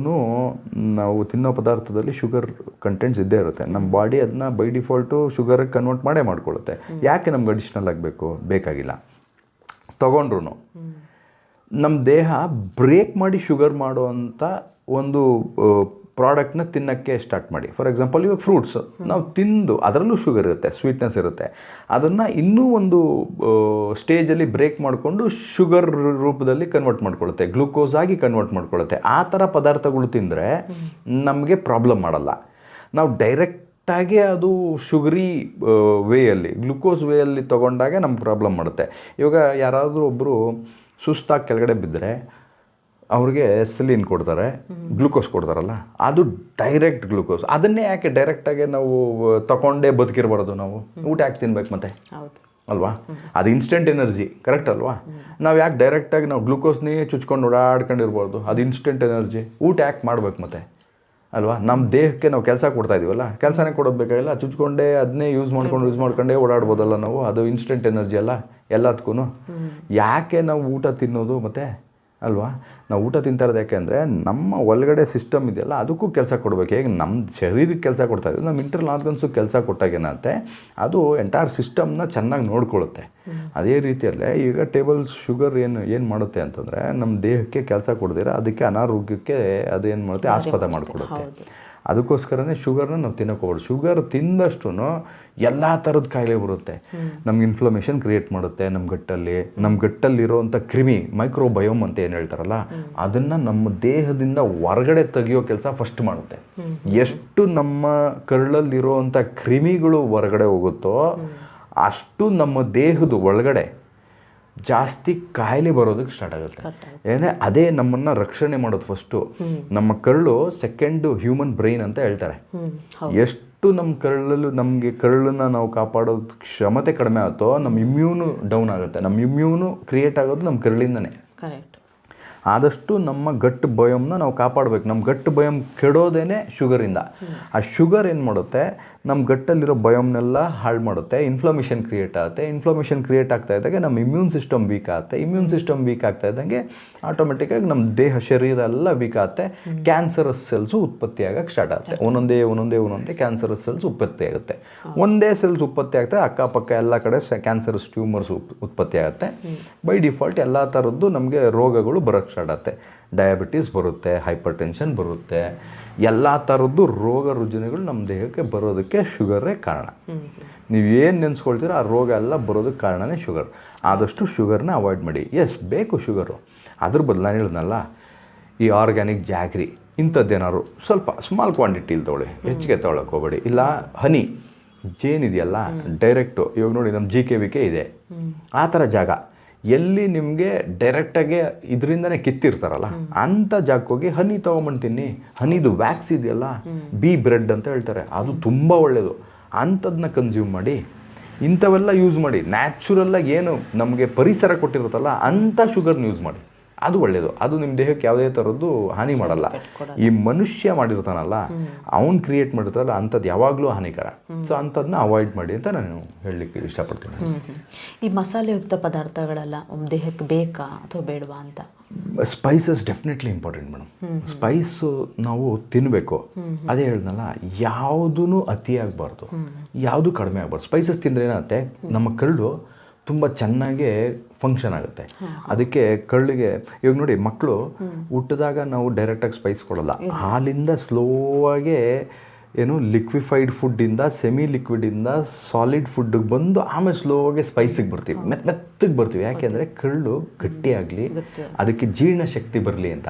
ನಾವು ತಿನ್ನೋ ಪದಾರ್ಥದಲ್ಲಿ ಶುಗರ್ ಕಂಟೆಂಟ್ಸ್ ಇದ್ದೇ ಇರುತ್ತೆ. ನಮ್ಮ ಬಾಡಿ ಅದನ್ನ ಬೈ ಡಿಫಾಲ್ಟು ಶುಗರಿಗೆ ಕನ್ವರ್ಟ್ ಮಾಡ್ಕೊಳ್ಳುತ್ತೆ. ಯಾಕೆ ನಮ್ಗೆ ಅಡಿಷ್ನಲ್ ಆಗಬೇಕು? ಬೇಕಾಗಿಲ್ಲ. ತೊಗೊಂಡ್ರು ನಮ್ಮ ದೇಹ ಬ್ರೇಕ್ ಮಾಡಿ ಶುಗರ್ ಮಾಡುವಂಥ ಒಂದು ಪ್ರಾಡಕ್ಟ್ನ ತಿನ್ನೋಕ್ಕೆ ಸ್ಟಾರ್ಟ್ ಮಾಡಿ. ಫಾರ್ ಎಕ್ಸಾಂಪಲ್, ಇವಾಗ ಫ್ರೂಟ್ಸ್ ನಾವು ತಿಂದು ಅದರಲ್ಲೂ ಶುಗರ್ ಇರುತ್ತೆ, ಸ್ವೀಟ್ನೆಸ್ ಇರುತ್ತೆ. ಅದನ್ನು ಇನ್ನೂ ಒಂದು ಸ್ಟೇಜಲ್ಲಿ ಬ್ರೇಕ್ ಮಾಡಿಕೊಂಡು ಶುಗರ್ ರೂಪದಲ್ಲಿ ಕನ್ವರ್ಟ್ ಮಾಡ್ಕೊಳ್ಳುತ್ತೆ, ಗ್ಲೂಕೋಸ್ ಆಗಿ ಕನ್ವರ್ಟ್ ಮಾಡ್ಕೊಳ್ಳುತ್ತೆ. ಆ ಥರ ಪದಾರ್ಥಗಳು ತಿಂದರೆ ನಮಗೆ ಪ್ರಾಬ್ಲಮ್ ಮಾಡಲ್ಲ. ನಾವು ಡೈರೆಕ್ಟಾಗಿ ಅದು ಶುಗರಿ ವೇಯಲ್ಲಿ, ಗ್ಲೂಕೋಸ್ ವೇಯಲ್ಲಿ ತೊಗೊಂಡಾಗ ನಮ್ಗೆ ಪ್ರಾಬ್ಲಮ್ ಮಾಡುತ್ತೆ. ಇವಾಗ ಯಾರಾದರೂ ಒಬ್ಬರು ಸುಸ್ತಾಗಿ ಕೆಳಗಡೆ ಬಿದ್ದರೆ ಅವ್ರಿಗೆ ಸಲೀನ್ ಕೊಡ್ತಾರೆ, ಗ್ಲೂಕೋಸ್ ಕೊಡ್ತಾರಲ್ಲ, ಅದು ಡೈರೆಕ್ಟ್ ಗ್ಲೂಕೋಸ್. ಅದನ್ನೇ ಯಾಕೆ ಡೈರೆಕ್ಟಾಗಿ ನಾವು ತಗೊಂಡೇ ಬದುಕಿರ್ಬಾರ್ದು? ನಾವು ಊಟ ಯಾಕೆ ತಿನ್ಬೇಕು ಮತ್ತೆ, ಅಲ್ವಾ? ಅದು ಇನ್ಸ್ಟೆಂಟ್ ಎನರ್ಜಿ, ಕರೆಕ್ಟ್ ಅಲ್ವಾ? ನಾವು ಯಾಕೆ ಡೈರೆಕ್ಟಾಗಿ ನಾವು ಗ್ಲೂಕೋಸ್ನೇ ಚುಚ್ಕೊಂಡು ಓಡಾಡ್ಕೊಂಡಿರ್ಬಾರ್ದು? ಅದು ಇನ್ಸ್ಟೆಂಟ್ ಎನರ್ಜಿ. ಊಟ ಯಾಕೆ ಮಾಡ್ಬೇಕು ಮತ್ತೆ, ಅಲ್ವಾ? ನಮ್ಮ ದೇಹಕ್ಕೆ ನಾವು ಕೆಲಸ ಕೊಡ್ತಾ ಇದೀವಲ್ಲ, ಕೆಲಸನೇ ಕೊಡೋದು ಬೇಕಾಗಿಲ್ಲ, ಚುಚ್ಕೊಂಡೇ ಅದನ್ನೇ ಯೂಸ್ ಮಾಡ್ಕೊಂಡೇ ಓಡಾಡ್ಬೋದಲ್ಲ ನಾವು. ಅದು ಇನ್ಸ್ಟೆಂಟ್ ಎನರ್ಜಿ ಅಲ್ಲ ಎಲ್ಲದಕ್ಕೂ. ಯಾಕೆ ನಾವು ಊಟ ತಿನ್ನೋದು ಮತ್ತೆ, ಅಲ್ವಾ? ನಾವು ಊಟ ತಿಂತಾ ಇರೋದು ಯಾಕೆ ಅಂದರೆ ನಮ್ಮ ಒಳಗಡೆ ಸಿಸ್ಟಮ್ ಇದೆಯಲ್ಲ ಅದಕ್ಕೂ ಕೆಲಸ ಕೊಡಬೇಕು. ಹೇಗೆ ನಮ್ಮ ಶರೀರಕ್ಕೆ ಕೆಲಸ ಕೊಡ್ತಾ ಇದ್ದೀವಿ, ನಮ್ಮ ಇಂಟರ್ನಲ್ ಆರ್ಗನ್ಸು ಕೆಲಸ ಕೊಟ್ಟಾಗೇನಂತೆ ಅದು ಎಂಟೈರ್ ಸಿಸ್ಟಮ್ನ ಚೆನ್ನಾಗಿ ನೋಡ್ಕೊಳ್ಳುತ್ತೆ. ಅದೇ ರೀತಿಯಲ್ಲೇ ಈಗ ಟೇಬಲ್ ಶುಗರ್ ಏನು ಮಾಡುತ್ತೆ ಅಂತಂದರೆ ನಮ್ಮ ದೇಹಕ್ಕೆ ಕೆಲಸ ಕೊಡ್ದಿರ ಅದಕ್ಕೆ ಅನಾರೋಗ್ಯಕ್ಕೆ ಅದೇನು ಮಾಡುತ್ತೆ, ಆಸ್ಪದ ಮಾಡಿಕೊಡುತ್ತೆ. ಅದಕ್ಕೋಸ್ಕರನೇ ಶುಗರ್ನ ನಾವು ತಿನ್ನೋಕೋಗ್ಬೋದು. ಶುಗರ್ ತಿಂದಷ್ಟು ಎಲ್ಲ ಥರದ ಕಾಯಿಲೆ ಬರುತ್ತೆ. ನಮ್ಗೆ ಇನ್ಫ್ಲಮೇಷನ್ ಕ್ರಿಯೇಟ್ ಮಾಡುತ್ತೆ ನಮ್ಮ ಗಟ್ಟಲ್ಲಿರೋವಂಥ ಕ್ರಿಮಿ, ಮೈಕ್ರೋಬಯೋಮ್ ಅಂತ ಏನು ಹೇಳ್ತಾರಲ್ಲ, ಅದನ್ನು ನಮ್ಮ ದೇಹದಿಂದ ಹೊರಗಡೆ ತೆಗಿಯೋ ಕೆಲಸ ಫಸ್ಟ್ ಮಾಡುತ್ತೆ. ಎಷ್ಟು ನಮ್ಮ ಕರಳಲ್ಲಿರೋವಂಥ ಕ್ರಿಮಿಗಳು ಹೊರಗಡೆ ಹೋಗುತ್ತೋ ಅಷ್ಟು ನಮ್ಮ ದೇಹದ ಒಳಗಡೆ ಜಾಸ್ತಿ ಕಾಯಿಲೆ ಬರೋದಕ್ಕೆ ಸ್ಟಾರ್ಟ್ ಆಗುತ್ತೆ. ಏನೇ ಅದೇ ನಮ್ಮನ್ನು ರಕ್ಷಣೆ ಮಾಡೋದು ಫಸ್ಟು. ನಮ್ಮ ಕರಳು ಸೆಕೆಂಡು ಹ್ಯೂಮನ್ ಬ್ರೈನ್ ಅಂತ ಹೇಳ್ತಾರೆ. ಎಷ್ಟು ನಮ್ಮ ಕರಳಲ್ಲೂ ನಮಗೆ ಕರಳನ್ನು ನಾವು ಕಾಪಾಡೋದು ಕ್ಷಮತೆ ಕಡಿಮೆ ಆಗುತ್ತೋ ನಮ್ಮ ಇಮ್ಯೂನು ಡೌನ್ ಆಗುತ್ತೆ. ನಮ್ಮ ಇಮ್ಯೂನು ಕ್ರಿಯೇಟ್ ಆಗೋದು ನಮ್ಮ ಕರಳಿಂದನೇ. ಕರೆಕ್ಟ್. ಆದಷ್ಟು ನಮ್ಮ ಗಟ್ ಬಯೋಮ್ನ ನಾವು ಕಾಪಾಡಬೇಕು. ನಮ್ಮ ಗಟ್ ಬಯೋಮ್ ಕೆಡೋದೇನೆ ಶುಗರಿಂದ. ಆ ಶುಗರ್ ಏನು ಮಾಡುತ್ತೆ, ನಮ್ಮ ಗಟ್ಟಲ್ಲಿರೋ ಬಯೋಮ್ನೆಲ್ಲ ಹಾಳು ಮಾಡುತ್ತೆ. ಇನ್ಫ್ಲಮೇಷನ್ ಕ್ರಿಯೇಟ್ ಆಗುತ್ತೆ. ಇನ್ಫ್ಲಮೇಷನ್ ಕ್ರಿಯೇಟ್ ಆಗ್ತಾ ಇದ್ದಾಗ ನಮ್ಮ ಇಮ್ಯೂನ್ ಸಿಸ್ಟಮ್ ವೀಕ್ ಆಗುತ್ತೆ. ಇಮ್ಯೂನ್ ಸಿಸ್ಟಮ್ ವೀಕ್ ಆಗ್ತಾ ಇದ್ದಂಗೆ ಆಟೋಮೆಟಿಕ್ಕಾಗಿ ನಮ್ಮ ದೇಹ ಶರೀರ ಎಲ್ಲ ವೀಕ್ ಆಗುತ್ತೆ. ಕ್ಯಾನ್ಸರಸ್ ಸೆಲ್ಸು ಉತ್ಪತ್ತಿ ಆಗೋಕ್ಕೆ ಸ್ಟಾರ್ಟ್ ಆಗುತ್ತೆ. ಒಂದೊಂದೇ ಕ್ಯಾನ್ಸರಸ್ ಸೆಲ್ಸ್ ಉತ್ಪತ್ತಿ ಆಗುತ್ತೆ. ಒಂದೇ ಸೆಲ್ಸ್ ಉತ್ಪತ್ತಿ ಆಗ್ತದೆ, ಅಕ್ಕಪಕ್ಕ ಎಲ್ಲ ಕಡೆ ಕ್ಯಾನ್ಸರಸ್ ಟ್ಯೂಮರ್ಸ್ ಉತ್ಪತ್ತಿ ಆಗುತ್ತೆ. ಬೈ ಡಿಫಾಲ್ಟ್ ಎಲ್ಲ ಥರದ್ದು ನಮಗೆ ರೋಗಗಳು ಬರೋಕ್ಕೆ ಸ್ಟಾರ್ಟ್ ಆಗುತ್ತೆ. ಡಯಾಬಿಟೀಸ್ ಬರುತ್ತೆ, ಹೈಪರ್ ಟೆನ್ಷನ್ ಬರುತ್ತೆ, ಎಲ್ಲ ಥರದ್ದು ರೋಗ ರುಜಿನಗಳು ನಮ್ಮ ದೇಹಕ್ಕೆ ಬರೋದಕ್ಕೆ ಶುಗರೇ ಕಾರಣ. ನೀವೇನು ನೆನೆಸ್ಕೊಳ್ತೀರೋ ಆ ರೋಗ ಎಲ್ಲ ಬರೋದಕ್ಕೆ ಕಾರಣನೇ ಶುಗರ್. ಆದಷ್ಟು ಶುಗರ್ನ ಅವಾಯ್ಡ್ ಮಾಡಿ. ಬೇಕು ಶುಗರು, ಅದ್ರ ಬದಲು ನಾನು ಹೇಳಿದ್ನಲ್ಲ, ಈ ಆರ್ಗ್ಯಾನಿಕ್ ಜಾಗ್ರಿ ಇಂಥದ್ದೇನಾದ್ರು ಸ್ವಲ್ಪ ಸ್ಮಾಲ್ ಕ್ವಾಂಟಿಟಿಲಿ ತೊಗೊಳ್ಳಿ, ಹೆಚ್ಚಿಗೆ ತೊಗೊಳಕ್ಕೆ ಹೋಗಬೇಡಿ. ಇಲ್ಲ ಹನಿ ಜೇನಿದೆಯಲ್ಲ ಡೈರೆಕ್ಟು, ಇವಾಗ ನೋಡಿ ನಮ್ಮ GKVK ಇದೆ, ಆ ಥರ ಜಾಗ ಎಲ್ಲಿ ನಿಮಗೆ ಡೈರೆಕ್ಟಾಗಿ ಇದರಿಂದನೇ ಕಿತ್ತಿರ್ತಾರಲ್ಲ ಅಂಥ ಜಾಗಕ್ಕೆ ಹೋಗಿ ಹನಿ ತೊಗೊಂಬಂದು ತಿನ್ನಿ. ಹನಿದು ವ್ಯಾಕ್ಸ್ ಇದೆಯಲ್ಲ, ಬಿ ಬ್ರೆಡ್ ಅಂತ ಹೇಳ್ತಾರೆ, ಅದು ತುಂಬ ಒಳ್ಳೆಯದು. ಅಂಥದನ್ನ ಕನ್ಸ್ಯೂಮ್ ಮಾಡಿ. ಇಂಥವೆಲ್ಲ ಯೂಸ್ ಮಾಡಿ. ನ್ಯಾಚುರಲ್ಲಾಗಿ ಏನು ನಮಗೆ ಪರಿಸರ ಕೊಟ್ಟಿರುತ್ತಲ್ಲ ಅಂಥ ಶುಗರ್ನ ಯೂಸ್ ಮಾಡಿ. ಅದು ಒಳ್ಳೆಯದು. ಅದು ನಿಮ್ಮ ದೇಹಕ್ಕೆ ಯಾವುದೇ ಥರದ್ದು ಹಾನಿ ಮಾಡಲ್ಲ. ಈ ಮನುಷ್ಯ ಮಾಡಿರ್ತಾನಲ್ಲ, ಅವ್ನು ಕ್ರಿಯೇಟ್ ಮಾಡಿರ್ತಾರಲ್ಲ, ಅಂಥದ್ದು ಯಾವಾಗಲೂ ಹಾನಿಕರ. ಸೊ ಅಂಥದ್ದನ್ನ ಅವಾಯ್ಡ್ ಮಾಡಿ ಅಂತ ನಾನು ಹೇಳಲಿಕ್ಕೆ ಇಷ್ಟಪಡ್ತೀನಿ. ಈ ಮಸಾಲೆಯುಕ್ತ ಪದಾರ್ಥಗಳೆಲ್ಲ ದೇಹಕ್ಕೆ ಬೇಕಾ ಅಥವಾ ಬೇಡವಾ ಅಂತ? Spices definitely important madam. Spice ನಾವು ತಿನ್ನಬೇಕು. ಅದೇ ಹೇಳಿದ್ನಲ್ಲ, ಯಾವುದೂ ಅತಿ ಆಗಬಾರ್ದು, ಯಾವುದು ಕಡಿಮೆ ಆಗಬಾರ್ದು. ಸ್ಪೈಸಸ್ ತಿಂದರೆ ಏನಾಗುತ್ತೆ, ನಮ್ಮ ಕರಳು ತುಂಬ ಚೆನ್ನಾಗಿ ಫಂಕ್ಷನ್ ಆಗುತ್ತೆ. ಅದಕ್ಕೆ ಕರಳಿಗೆ ಇವಾಗ ನೋಡಿ, ಮಕ್ಕಳು ಹುಟ್ಟಿದಾಗ ನಾವು ಡೈರೆಕ್ಟಾಗಿ ಸ್ಪೈಸ್ ಕೊಡೋಲ್ಲ. ಹಾಲಿಂದ ಸ್ಲೋವಾಗೇ ಏನು ಲಿಕ್ವಿಫೈಡ್ ಫುಡ್ಡಿಂದ ಸೆಮಿ ಲಿಕ್ವಿಡಿಂದ ಸಾಲಿಡ್ ಫುಡ್ಡಿಗೆ ಬಂದು ಆಮೇಲೆ ಸ್ಲೋವಾಗಿ ಸ್ಪೈಸಿಗೆ ಬರ್ತೀವಿ, ಮೆತ್ತಗೆ ಬರ್ತೀವಿ. ಯಾಕೆಂದರೆ ಕರಳು ಗಟ್ಟಿಯಾಗಲಿ, ಅದಕ್ಕೆ ಜೀರ್ಣಶಕ್ತಿ ಬರಲಿ ಅಂತ,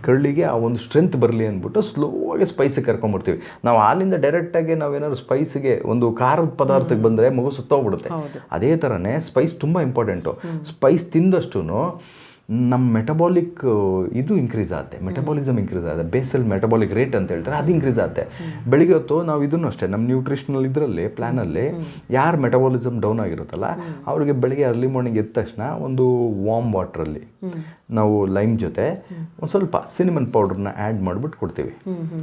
ಕರಳಿಗೆ ಆ ಒಂದು ಸ್ಟ್ರೆಂತ್ ಬರಲಿ ಅಂದ್ಬಿಟ್ಟು ಸ್ಲೋವಾಗಿ ಸ್ಪೈಸಿಗೆ ಕರ್ಕೊಂಡ್ಬರ್ತೀವಿ. ನಾವು ಹಾಲಿಂದ ಡೈರೆಕ್ಟಾಗಿ ನಾವೇನಾದ್ರು ಸ್ಪೈಸಿಗೆ ಒಂದು ಖಾರದ ಪದಾರ್ಥಕ್ಕೆ ಬಂದರೆ ಮಗು ಸುತ್ತೋಗ್ಬಿಡುತ್ತೆ. ಅದೇ ಥರನೇ ಸ್ಪೈಸ್ ತುಂಬ ಇಂಪಾರ್ಟೆಂಟು. ಸ್ಪೈಸ್ ತಿಂದಷ್ಟು ನಮ್ಮ ಮೆಟಬಾಲಿಕ್ ಇದು ಇನ್ಕ್ರೀಸ್ ಆಗುತ್ತೆ, ಮೆಟಬಾಲಿಸಮ್ ಇನ್ಕ್ರೀಸ್ ಆಗುತ್ತೆ. ಬೇಸಲ್ ಮೆಟಬಾಲಿಕ್ ರೇಟ್ ಅಂತ ಹೇಳ್ತಾರೆ, ಅದು ಇನ್ಕ್ರೀಸ್ ಆಗುತ್ತೆ. ಬೆಳಿಗ್ಗೆ ಹೊತ್ತು ನಾವು ಇದನ್ನು ಅಷ್ಟೇ, ನಮ್ಮ ನ್ಯೂಟ್ರಿಷನಲ್ ಇದರಲ್ಲಿ ಪ್ಲ್ಯಾನಲ್ಲಿ ಯಾರು ಮೆಟಬಾಲಿಸಮ್ ಡೌನ್ ಆಗಿರುತ್ತಲ್ಲ ಅವ್ರಿಗೆ ಬೆಳಿಗ್ಗೆ ಅರ್ಲಿ ಮಾರ್ನಿಂಗ್ ಎದ್ದ ತಕ್ಷಣ ಒಂದು ವಾರ್ಮ್ ವಾಟ್ರಲ್ಲಿ ನಾವು ಲೈಮ್ ಜೊತೆ ಒಂದು ಸ್ವಲ್ಪ ಸಿನಿಮನ್ ಪೌಡ್ರನ್ನ ಆ್ಯಡ್ ಮಾಡಿಬಿಟ್ಟು ಕೊಡ್ತೀವಿ,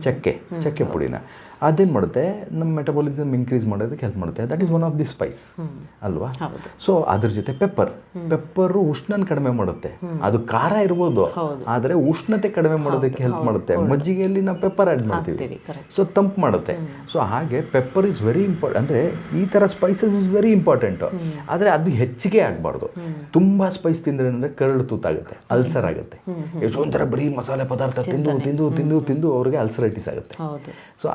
ಚಕ್ಕೆ ಪುಡಿನ. ಅದೇನು ಮಾಡುತ್ತೆ, ನಮ್ಮ ಮೆಟಬಾಲಿಸಮ್ ಇನ್ಕ್ರೀಸ್ ಮಾಡೋದಕ್ಕೆ ಹೆಲ್ಪ್ ಮಾಡುತ್ತೆ. That is one of the Spice ಅಲ್ವಾ. ಸೊ ಅದ್ರ ಜೊತೆ ಪೆಪ್ಪರು ಉಷ್ಣನ ಕಡಿಮೆ ಮಾಡುತ್ತೆ. ಅದು ಖಾರ ಇರ್ಬೋದು, ಆದರೆ ಉಷ್ಣತೆ ಕಡಿಮೆ ಮಾಡೋದಕ್ಕೆ ಹೆಲ್ಪ್ ಮಾಡುತ್ತೆ. ಮಜ್ಜಿಗೆಯಲ್ಲಿ ನಾವು ಪೆಪ್ಪರ್ ಆ್ಯಡ್ ಮಾಡ್ತೀವಿ, ಸೊ ತಂಪು ಮಾಡುತ್ತೆ. ಸೊ ಹಾಗೆ ಪೆಪ್ಪರ್ ಇಸ್ ವೆರಿ ಇಂಪಾರ್ಟೆಂಟ್. ಅಂದರೆ ಈ ಥರ ಸ್ಪೈಸಸ್ ಇಸ್ ವೆರಿ ಇಂಪಾರ್ಟೆಂಟು. ಆದರೆ ಅದು ಹೆಚ್ಚಿಗೆ ಆಗಬಾರ್ದು. ತುಂಬ ಸ್ಪೈಸ್ ತಿಂದರೆ ಅಂದರೆ ಕರಳು ತೂತಾಗುತ್ತೆ, ಅಲ್ಸರ್ ಆಗುತ್ತೆ. ಎಷ್ಟೊಂಥರ ಬರೀ ಮಸಾಲೆ ಪದಾರ್ಥ ತಿಂದು ತಿಂದು ತಿಂದು ತಿಂದು ಅವ್ರಿಗೆ ಅಲ್ಸರೈಟಿಸ್ ಆಗುತ್ತೆ. ಸೊ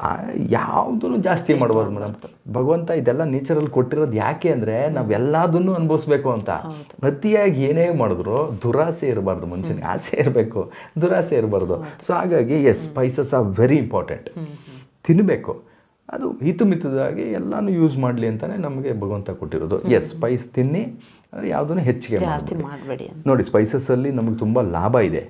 ಯಾವುದನ್ನು ಜಾಸ್ತಿ ಮಾಡಬಾರ್ದು ಮೇಡಮ್. ಭಗವಂತ ಇದೆಲ್ಲ ನೇಚರಲ್ಲಿ ಕೊಟ್ಟಿರೋದು ಯಾಕೆ ಅಂದರೆ ನಾವೆಲ್ಲದನ್ನು ಅನುಭವಿಸ್ಬೇಕು ಅಂತ. ಅತಿಯಾಗಿ ಏನೇ ಮಾಡಿದ್ರು ದುರಾಸೆ ಇರಬಾರ್ದು, ಮನುಷ್ಯನಿಗೆ ಆಸೆ ಇರಬೇಕು, ದುರಾಸೆ ಇರಬಾರ್ದು. ಸೊ ಹಾಗಾಗಿ yes, spices are very important. ತಿನ್ನಬೇಕು, ಅದು ಹಿತಮಿತದಾಗಿ ಎಲ್ಲನೂ ಯೂಸ್ ಮಾಡಲಿ ಅಂತಲೇ ನಮಗೆ ಭಗವಂತ ಕೊಟ್ಟಿರೋದು. ಎಸ್, ಸ್ಪೈಸ್ ತಿನ್ನಿ, ಆದರೆ ಯಾವುದನ್ನು ಹೆಚ್ಚಿಗೆ ಮಾಡಬೇಡಿ. ನೋಡಿ, ಸ್ಪೈಸಸ್ಸಲ್ಲಿ ನಮಗೆ ತುಂಬ ಲಾಭ ಇದೆ,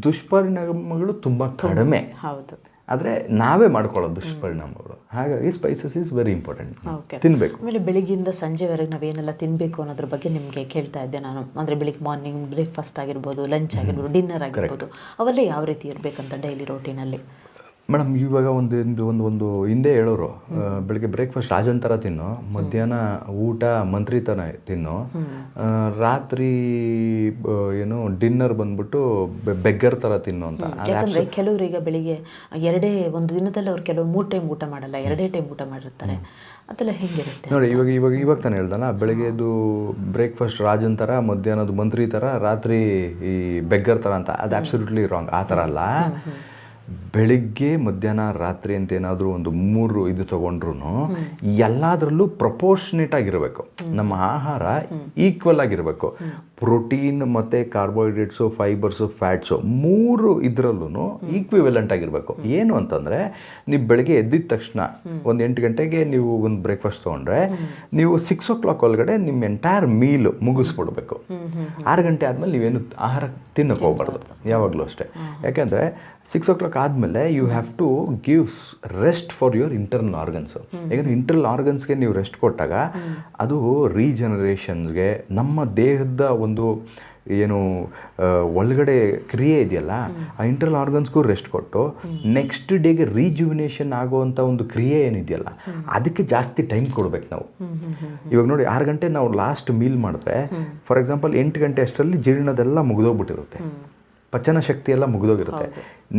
ದುಷ್ಪರಿಣಾಮಗಳು ತುಂಬ ಕಡಿಮೆ. ಹೌದು, ಆದರೆ ನಾವೇ ಮಾಡ್ಕೊಳ್ಳೋದು ದುಷ್ಪರಿಣಾಮಗಳು. ಹಾಗಾಗಿ ಸ್ಪೈಸಸ್ ಈಸ್ ವೆರಿ ಇಂಪಾರ್ಟೆಂಟ್, ತಿನ್ನಬೇಕು. ಆಮೇಲೆ ಬೆಳಿಗ್ಗೆಯಿಂದ ಸಂಜೆವರೆಗೆ ನಾವೇನೆಲ್ಲ ತಿನ್ನಬೇಕು ಅನ್ನೋದ್ರ ಬಗ್ಗೆ ನಿಮಗೆ ಕೇಳ್ತಾ ಇದ್ದೆ ನಾನು. ಅಂದರೆ ಬೆಳಿಗ್ಗೆ ಮಾರ್ನಿಂಗ್ ಬ್ರೇಕ್ಫಾಸ್ಟ್ ಆಗಿರ್ಬೋದು, ಲಂಚ್ ಆಗಿರ್ಬೋದು, ಡಿನ್ನರ್ ಆಗಿರ್ಬೋದು, ಅವೆಲ್ಲ ಯಾವ ರೀತಿ ಇರಬೇಕಂತ ಡೈಲಿ ರೋಟೀನಲ್ಲಿ? ಮೇಡಮ್, ಇವಾಗ ಒಂದು ಹಿಂದೆ ಹೇಳೋರು, ಬೆಳಗ್ಗೆ ಬ್ರೇಕ್ಫಾಸ್ಟ್ ರಾಜನ್ ಥರ ತಿನ್ನು, ಮಧ್ಯಾಹ್ನ ಊಟ ಮಂತ್ರಿ ಥರ ತಿನ್ನು, ರಾತ್ರಿ ಏನು ಡಿನ್ನರ್ ಬಂದ್ಬಿಟ್ಟು ಬೆಗ್ಗರ್ ಥರ ತಿನ್ನು ಅಂತ. ಯಾಕಂದರೆ ಕೆಲವರಿಗೆ ಬೆಳಿಗ್ಗೆ ಒಂದು ದಿನದಲ್ಲಿ ಅವ್ರು ಕೆಲವರು 3 ಟೈಮ್ ಊಟ ಮಾಡಲ್ಲ, 2 ಟೈಮ್ ಊಟ ಮಾಡಿರ್ತಾರೆ. ಅದೆಲ್ಲ ಹೇಗಿರುತ್ತೆ ನೋಡಿ. ಇವಾಗ ತಾನೇ ಹೇಳ್ದಲ್ಲ, ಬೆಳಗ್ಗೆದು ಬ್ರೇಕ್ಫಾಸ್ಟ್ ರಾಜನ್ ಥರ, ಮಧ್ಯಾಹ್ನದ ಮಂತ್ರಿ ಥರ, ರಾತ್ರಿ ಈ ಬೆಗ್ಗರ್ ಥರ ಅಂತ. ಅದು ಅಬ್ಸಲ್ಯೂಟ್ಲಿ ರಾಂಗ್. ಆ ಥರ ಅಲ್ಲ. ಬೆಳಿಗ್ಗೆ ಮಧ್ಯಾಹ್ನ ರಾತ್ರಿ ಅಂತ ಏನಾದರೂ ಒಂದು 3 ಇದು ತೊಗೊಂಡ್ರು ಎಲ್ಲದರಲ್ಲೂ ಪ್ರಪೋರ್ಷನೇಟ್ ಆಗಿರಬೇಕು. ನಮ್ಮ ಆಹಾರ ಈಕ್ವಲ್ ಆಗಿರಬೇಕು. ಪ್ರೋಟೀನ್ ಮತ್ತು ಕಾರ್ಬೋಹೈಡ್ರೇಟ್ಸು, ಫೈಬರ್ಸು, ಫ್ಯಾಟ್ಸು 3 ಇದರಲ್ಲೂ ಈಕ್ವಿವೆಲೆಂಟ್ ಆಗಿರಬೇಕು. ಏನು ಅಂತಂದರೆ, ನೀವು ಬೆಳಗ್ಗೆ ಎದ್ದಿದ ತಕ್ಷಣ ಒಂದು 8 ಗಂಟೆಗೆ ನೀವು ಒಂದು ಬ್ರೇಕ್ಫಾಸ್ಟ್ ತೊಗೊಂಡ್ರೆ, ನೀವು 6 o'clock ಒಳಗಡೆ ನಿಮ್ಮ ಎಂಟೈರ್ ಮೀಲ್ ಮುಗಿಸ್ಬಿಡ್ಬೇಕು. 6 ಗಂಟೆ ಆದಮೇಲೆ ನೀವೇನು ಆಹಾರ ತಿನ್ನಕ್ಕೆ ಹೋಗ್ಬಾರ್ದು ಯಾವಾಗಲೂ ಅಷ್ಟೇ. ಯಾಕೆಂದರೆ 6 o'clock ಆದಮೇಲೆ you have to give rest for your internal organs. ಯಾಕಂದರೆ ಇಂಟರ್ನಲ್ ಆರ್ಗನ್ಸ್ಗೆ ನೀವು ರೆಸ್ಟ್ ಕೊಟ್ಟಾಗ ಅದು ರೀಜನರೇಷನ್ಸ್ಗೆ, ನಮ್ಮ ದೇಹದ ಒಂದು ಏನು ಒಳಗಡೆ ಕ್ರಿಯೆ ಇದೆಯಲ್ಲ, ಆ ಇಂಟರ್ನಲ್ ಆರ್ಗನ್ಸ್ಗೂ ರೆಸ್ಟ್ ಕೊಟ್ಟು ನೆಕ್ಸ್ಟ್ ಡೇಗೆ ರೀಜುವಿನೇಷನ್ ಆಗುವಂಥ ಒಂದು ಕ್ರಿಯೆ ಏನಿದೆಯಲ್ಲ, ಅದಕ್ಕೆ ಜಾಸ್ತಿ ಟೈಮ್ ಕೊಡ್ಬೇಕು ನಾವು. ಇವಾಗ ನೋಡಿ, 6 ಗಂಟೆ ನಾವು ಲಾಸ್ಟ್ ಮೀಲ್ ಮಾಡಿದ್ರೆ, ಫಾರ್ ಎಕ್ಸಾಂಪಲ್ 8 ಗಂಟೆ ಅಷ್ಟರಲ್ಲಿ ಜೀರ್ಣದೆಲ್ಲ ಮುಗಿದೋಗ್ಬಿಟ್ಟಿರುತ್ತೆ, ಪಚನ ಶಕ್ತಿ ಎಲ್ಲ ಮುಗಿದೋಗಿರುತ್ತೆ.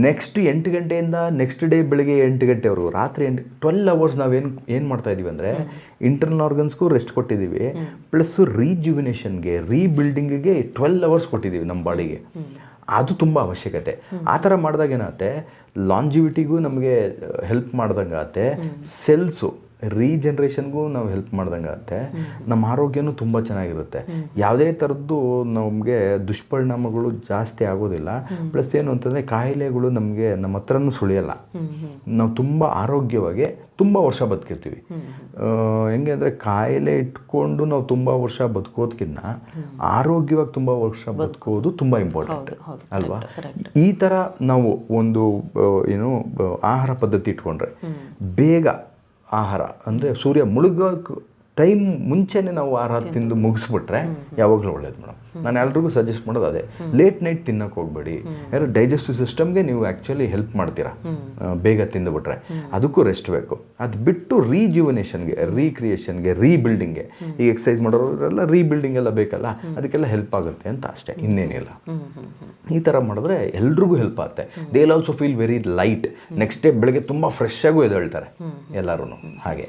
ನೆಕ್ಸ್ಟ್ 8 ಗಂಟೆಯಿಂದ ನೆಕ್ಸ್ಟ್ ಡೇ ಬೆಳಗ್ಗೆ 8 ಗಂಟೆವರೆಗೂ, ರಾತ್ರಿ 12 hours ನಾವೇನು ಮಾಡ್ತಾ ಇದ್ದೀವಿ ಅಂದರೆ, ಇಂಟರ್ನಲ್ ಆರ್ಗನ್ಸ್ಗೂ ರೆಸ್ಟ್ ಕೊಟ್ಟಿದ್ದೀವಿ, ಪ್ಲಸ್ ರೀಜುವಿನೇಷನ್ಗೆ, ರೀಬಿಲ್ಡಿಂಗಿಗೆ 12 hours ಕೊಟ್ಟಿದ್ದೀವಿ ನಮ್ಮ ಬಾಡಿಗೆ. ಅದು ತುಂಬ ಅವಶ್ಯಕತೆ. ಆ ಥರ ಮಾಡಿದಾಗ ಏನಾಗುತ್ತೆ, ಲಾಂಜಿವಿಟಿಗೂ ನಮಗೆ ಹೆಲ್ಪ್ ಮಾಡ್ದಂಗೆ ಆಗುತ್ತೆ, ಸೆಲ್ಸು ರೀಜನ್ರೇಷನ್ಗೂ ನಾವು ಹೆಲ್ಪ್ ಮಾಡ್ದಂಗೆ ಆಗುತ್ತೆ, ನಮ್ಮ ಆರೋಗ್ಯನೂ ತುಂಬ ಚೆನ್ನಾಗಿರುತ್ತೆ. ಯಾವುದೇ ಥರದ್ದು ನಮಗೆ ದುಷ್ಪರಿಣಾಮಗಳು ಜಾಸ್ತಿ ಆಗೋದಿಲ್ಲ. ಪ್ಲಸ್ ಏನು ಅಂತಂದರೆ, ಕಾಯಿಲೆಗಳು ನಮ್ಮ ಹತ್ರನೂ ಸುಳಿಯಲ್ಲ. ನಾವು ತುಂಬ ಆರೋಗ್ಯವಾಗಿ ತುಂಬ ವರ್ಷ ಬದುಕಿರ್ತೀವಿ. ಹೆಂಗೆ ಅಂದರೆ, ಕಾಯಿಲೆ ಇಟ್ಕೊಂಡು ನಾವು ತುಂಬ ವರ್ಷ ಬದುಕೋದಕ್ಕಿಂತ ಆರೋಗ್ಯವಾಗಿ ತುಂಬ ವರ್ಷ ಬದುಕೋದು ತುಂಬ ಇಂಪಾರ್ಟೆಂಟ್ ಅಲ್ವಾ. ಈ ಥರ ನಾವು ಒಂದು ಆಹಾರ ಪದ್ಧತಿ ಇಟ್ಕೊಂಡ್ರೆ, ಬೇಗ ಆಹಾರ ಅಂದರೆ ಸೂರ್ಯ ಮುಳುಗೋಕ್ಕೆ ಟೈಮ್ ಮುಂಚೆನೇ ನಾವು ಆಹಾರ ತಿಂದು ಮುಗಿಸ್ಬಿಟ್ರೆ ಯಾವಾಗಲೂ ಒಳ್ಳೇದು ಮೇಡಮ್. ನಾನು ಎಲ್ರಿಗೂ ಸಜೆಸ್ಟ್ ಮಾಡೋದು ಅದೇ. ಲೇಟ್ ನೈಟ್ ತಿನ್ನೋಕೆ ಹೋಗ್ಬೇಡಿ. ಯಾಕಂದರೆ ಡೈಜೆಸ್ಟಿವ್ ಸಿಸ್ಟಮ್ಗೆ ನೀವು ಆ್ಯಕ್ಚುಲಿ ಹೆಲ್ಪ್ ಮಾಡ್ತೀರಾ ಬೇಗ ತಿಂದುಬಿಟ್ರೆ. ಅದಕ್ಕೂ ರೆಸ್ಟ್ ಬೇಕು. ಅದು ಬಿಟ್ಟು ರೀಜ್ಯುವನೇಷನ್ಗೆ, ರೀಕ್ರಿಯೇಷನ್ಗೆ, ರೀಬಿಲ್ಡಿಂಗ್ಗೆ, ಈಗ ಎಕ್ಸಸೈಸ್ ಮಾಡೋರೆಲ್ಲ ರೀಬಿಲ್ಡಿಂಗ್ ಎಲ್ಲ ಬೇಕಲ್ಲ, ಅದಕ್ಕೆಲ್ಲ ಹೆಲ್ಪ್ ಆಗುತ್ತೆ ಅಂತ ಅಷ್ಟೇ, ಇನ್ನೇನಿಲ್ಲ. ಈ ಥರ ಮಾಡಿದ್ರೆ ಎಲ್ರಿಗೂ ಹೆಲ್ಪ್ ಆಗುತ್ತೆ. They will also feel very light. Next day ಬೆಳಗ್ಗೆ ತುಂಬ ಫ್ರೆಶ್ ಆಗೂ ಎದ್ದೇಳ್ತಾರೆ ಎಲ್ಲರೂ. ಹಾಗೆ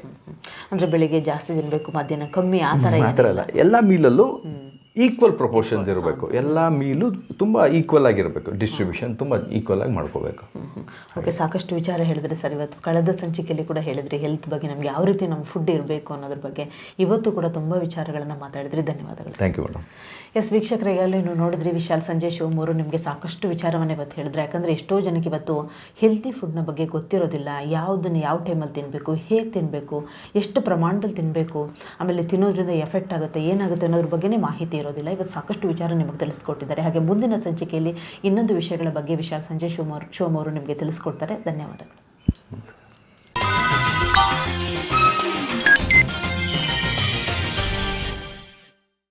ಅಂದರೆ ಬೆಳಿಗ್ಗೆ ಜಾಸ್ತಿ ತಿನ್ನಬೇಕು, ಮಧ್ಯಾಹ್ನ ಕಮ್ಮಿ, ಆ ಥರ ಎಲ್ಲ ಎಲ್ಲ ಮೀಲಲ್ಲೂ ಈಕ್ವಲ್ ಪ್ರಪೋರ್ಷನ್ಸ್ ಇರಬೇಕು. ಎಲ್ಲ ಮೀಲು ತುಂಬ ಈಕ್ವಲ್ ಆಗಿರಬೇಕು, ಡಿಸ್ಟ್ರಿಬ್ಯೂಷನ್ ತುಂಬ ಈಕ್ವಲ್ ಆಗಿ ಮಾಡ್ಕೋಬೇಕು. ಓಕೆ, ಸಾಕಷ್ಟು ವಿಚಾರ ಹೇಳಿದ್ರಿ ಸರ್. ಇವತ್ತು ಕಳೆದ ಸಂಚಿಕೆಯಲ್ಲಿ ಕೂಡ ಹೇಳಿದ್ರಿ ಹೆಲ್ತ್ ಬಗ್ಗೆ, ನಮಗೆ ಯಾವ ರೀತಿ ನಮ್ಮ ಫುಡ್ ಇರಬೇಕು ಅನ್ನೋದ್ರ ಬಗ್ಗೆ. ಇವತ್ತು ಕೂಡ ತುಂಬ ವಿಚಾರಗಳನ್ನು ಮಾತಾಡಿದ್ರಿ. ಧನ್ಯವಾದಗಳು. Thank you madam. ಎಸ್ ವೀಕ್ಷಕರೇ, ಈಗಾಗಲೇ ನೀವು ನೋಡಿದ್ರಿ ವಿಶಾಲ್ ಸಂಜಯ್ ಶಿವಮೂರು ನಿಮಗೆ ಸಾಕಷ್ಟು ವಿಚಾರವನ್ನು ಇವತ್ತು ಹೇಳಿದ್ರು. ಯಾಕಂದರೆ ಎಷ್ಟೋ ಜನಕ್ಕೆ ಇವತ್ತು ಹೆಲ್ತಿ ಫುಡ್ನ ಬಗ್ಗೆ ಗೊತ್ತಿರೋದಿಲ್ಲ. ಯಾವುದನ್ನು ಯಾವ ಟೈಮಲ್ಲಿ ತಿನ್ನಬೇಕು, ಹೇಗೆ ತಿನ್ನಬೇಕು, ಎಷ್ಟು ಪ್ರಮಾಣದಲ್ಲಿ ತಿನ್ನಬೇಕು, ಆಮೇಲೆ ತಿನ್ನೋದ್ರಿಂದ ಎಫೆಕ್ಟ್ ಆಗುತ್ತೆ, ಏನಾಗುತ್ತೆ ಅನ್ನೋದ್ರ ಬಗ್ಗೆನೇ ಮಾಹಿತಿ ಇರೋದಿಲ್ಲ. ಇವತ್ತು ಸಾಕಷ್ಟು ವಿಚಾರ ನಿಮಗೆ ತಿಳಿಸ್ಕೊಟ್ಟಿದ್ದಾರೆ. ಹಾಗೆ ಮುಂದಿನ ಸಂಚಿಕೆಯಲ್ಲಿ ಇನ್ನೊಂದು ವಿಷಯಗಳ ಬಗ್ಗೆ ವಿಶಾಲ್ ಸಂಜಯ್ ಶಿವಮೂರು ನಿಮಗೆ ತಿಳಿಸ್ಕೊಡ್ತಾರೆ. ಧನ್ಯವಾದಗಳು.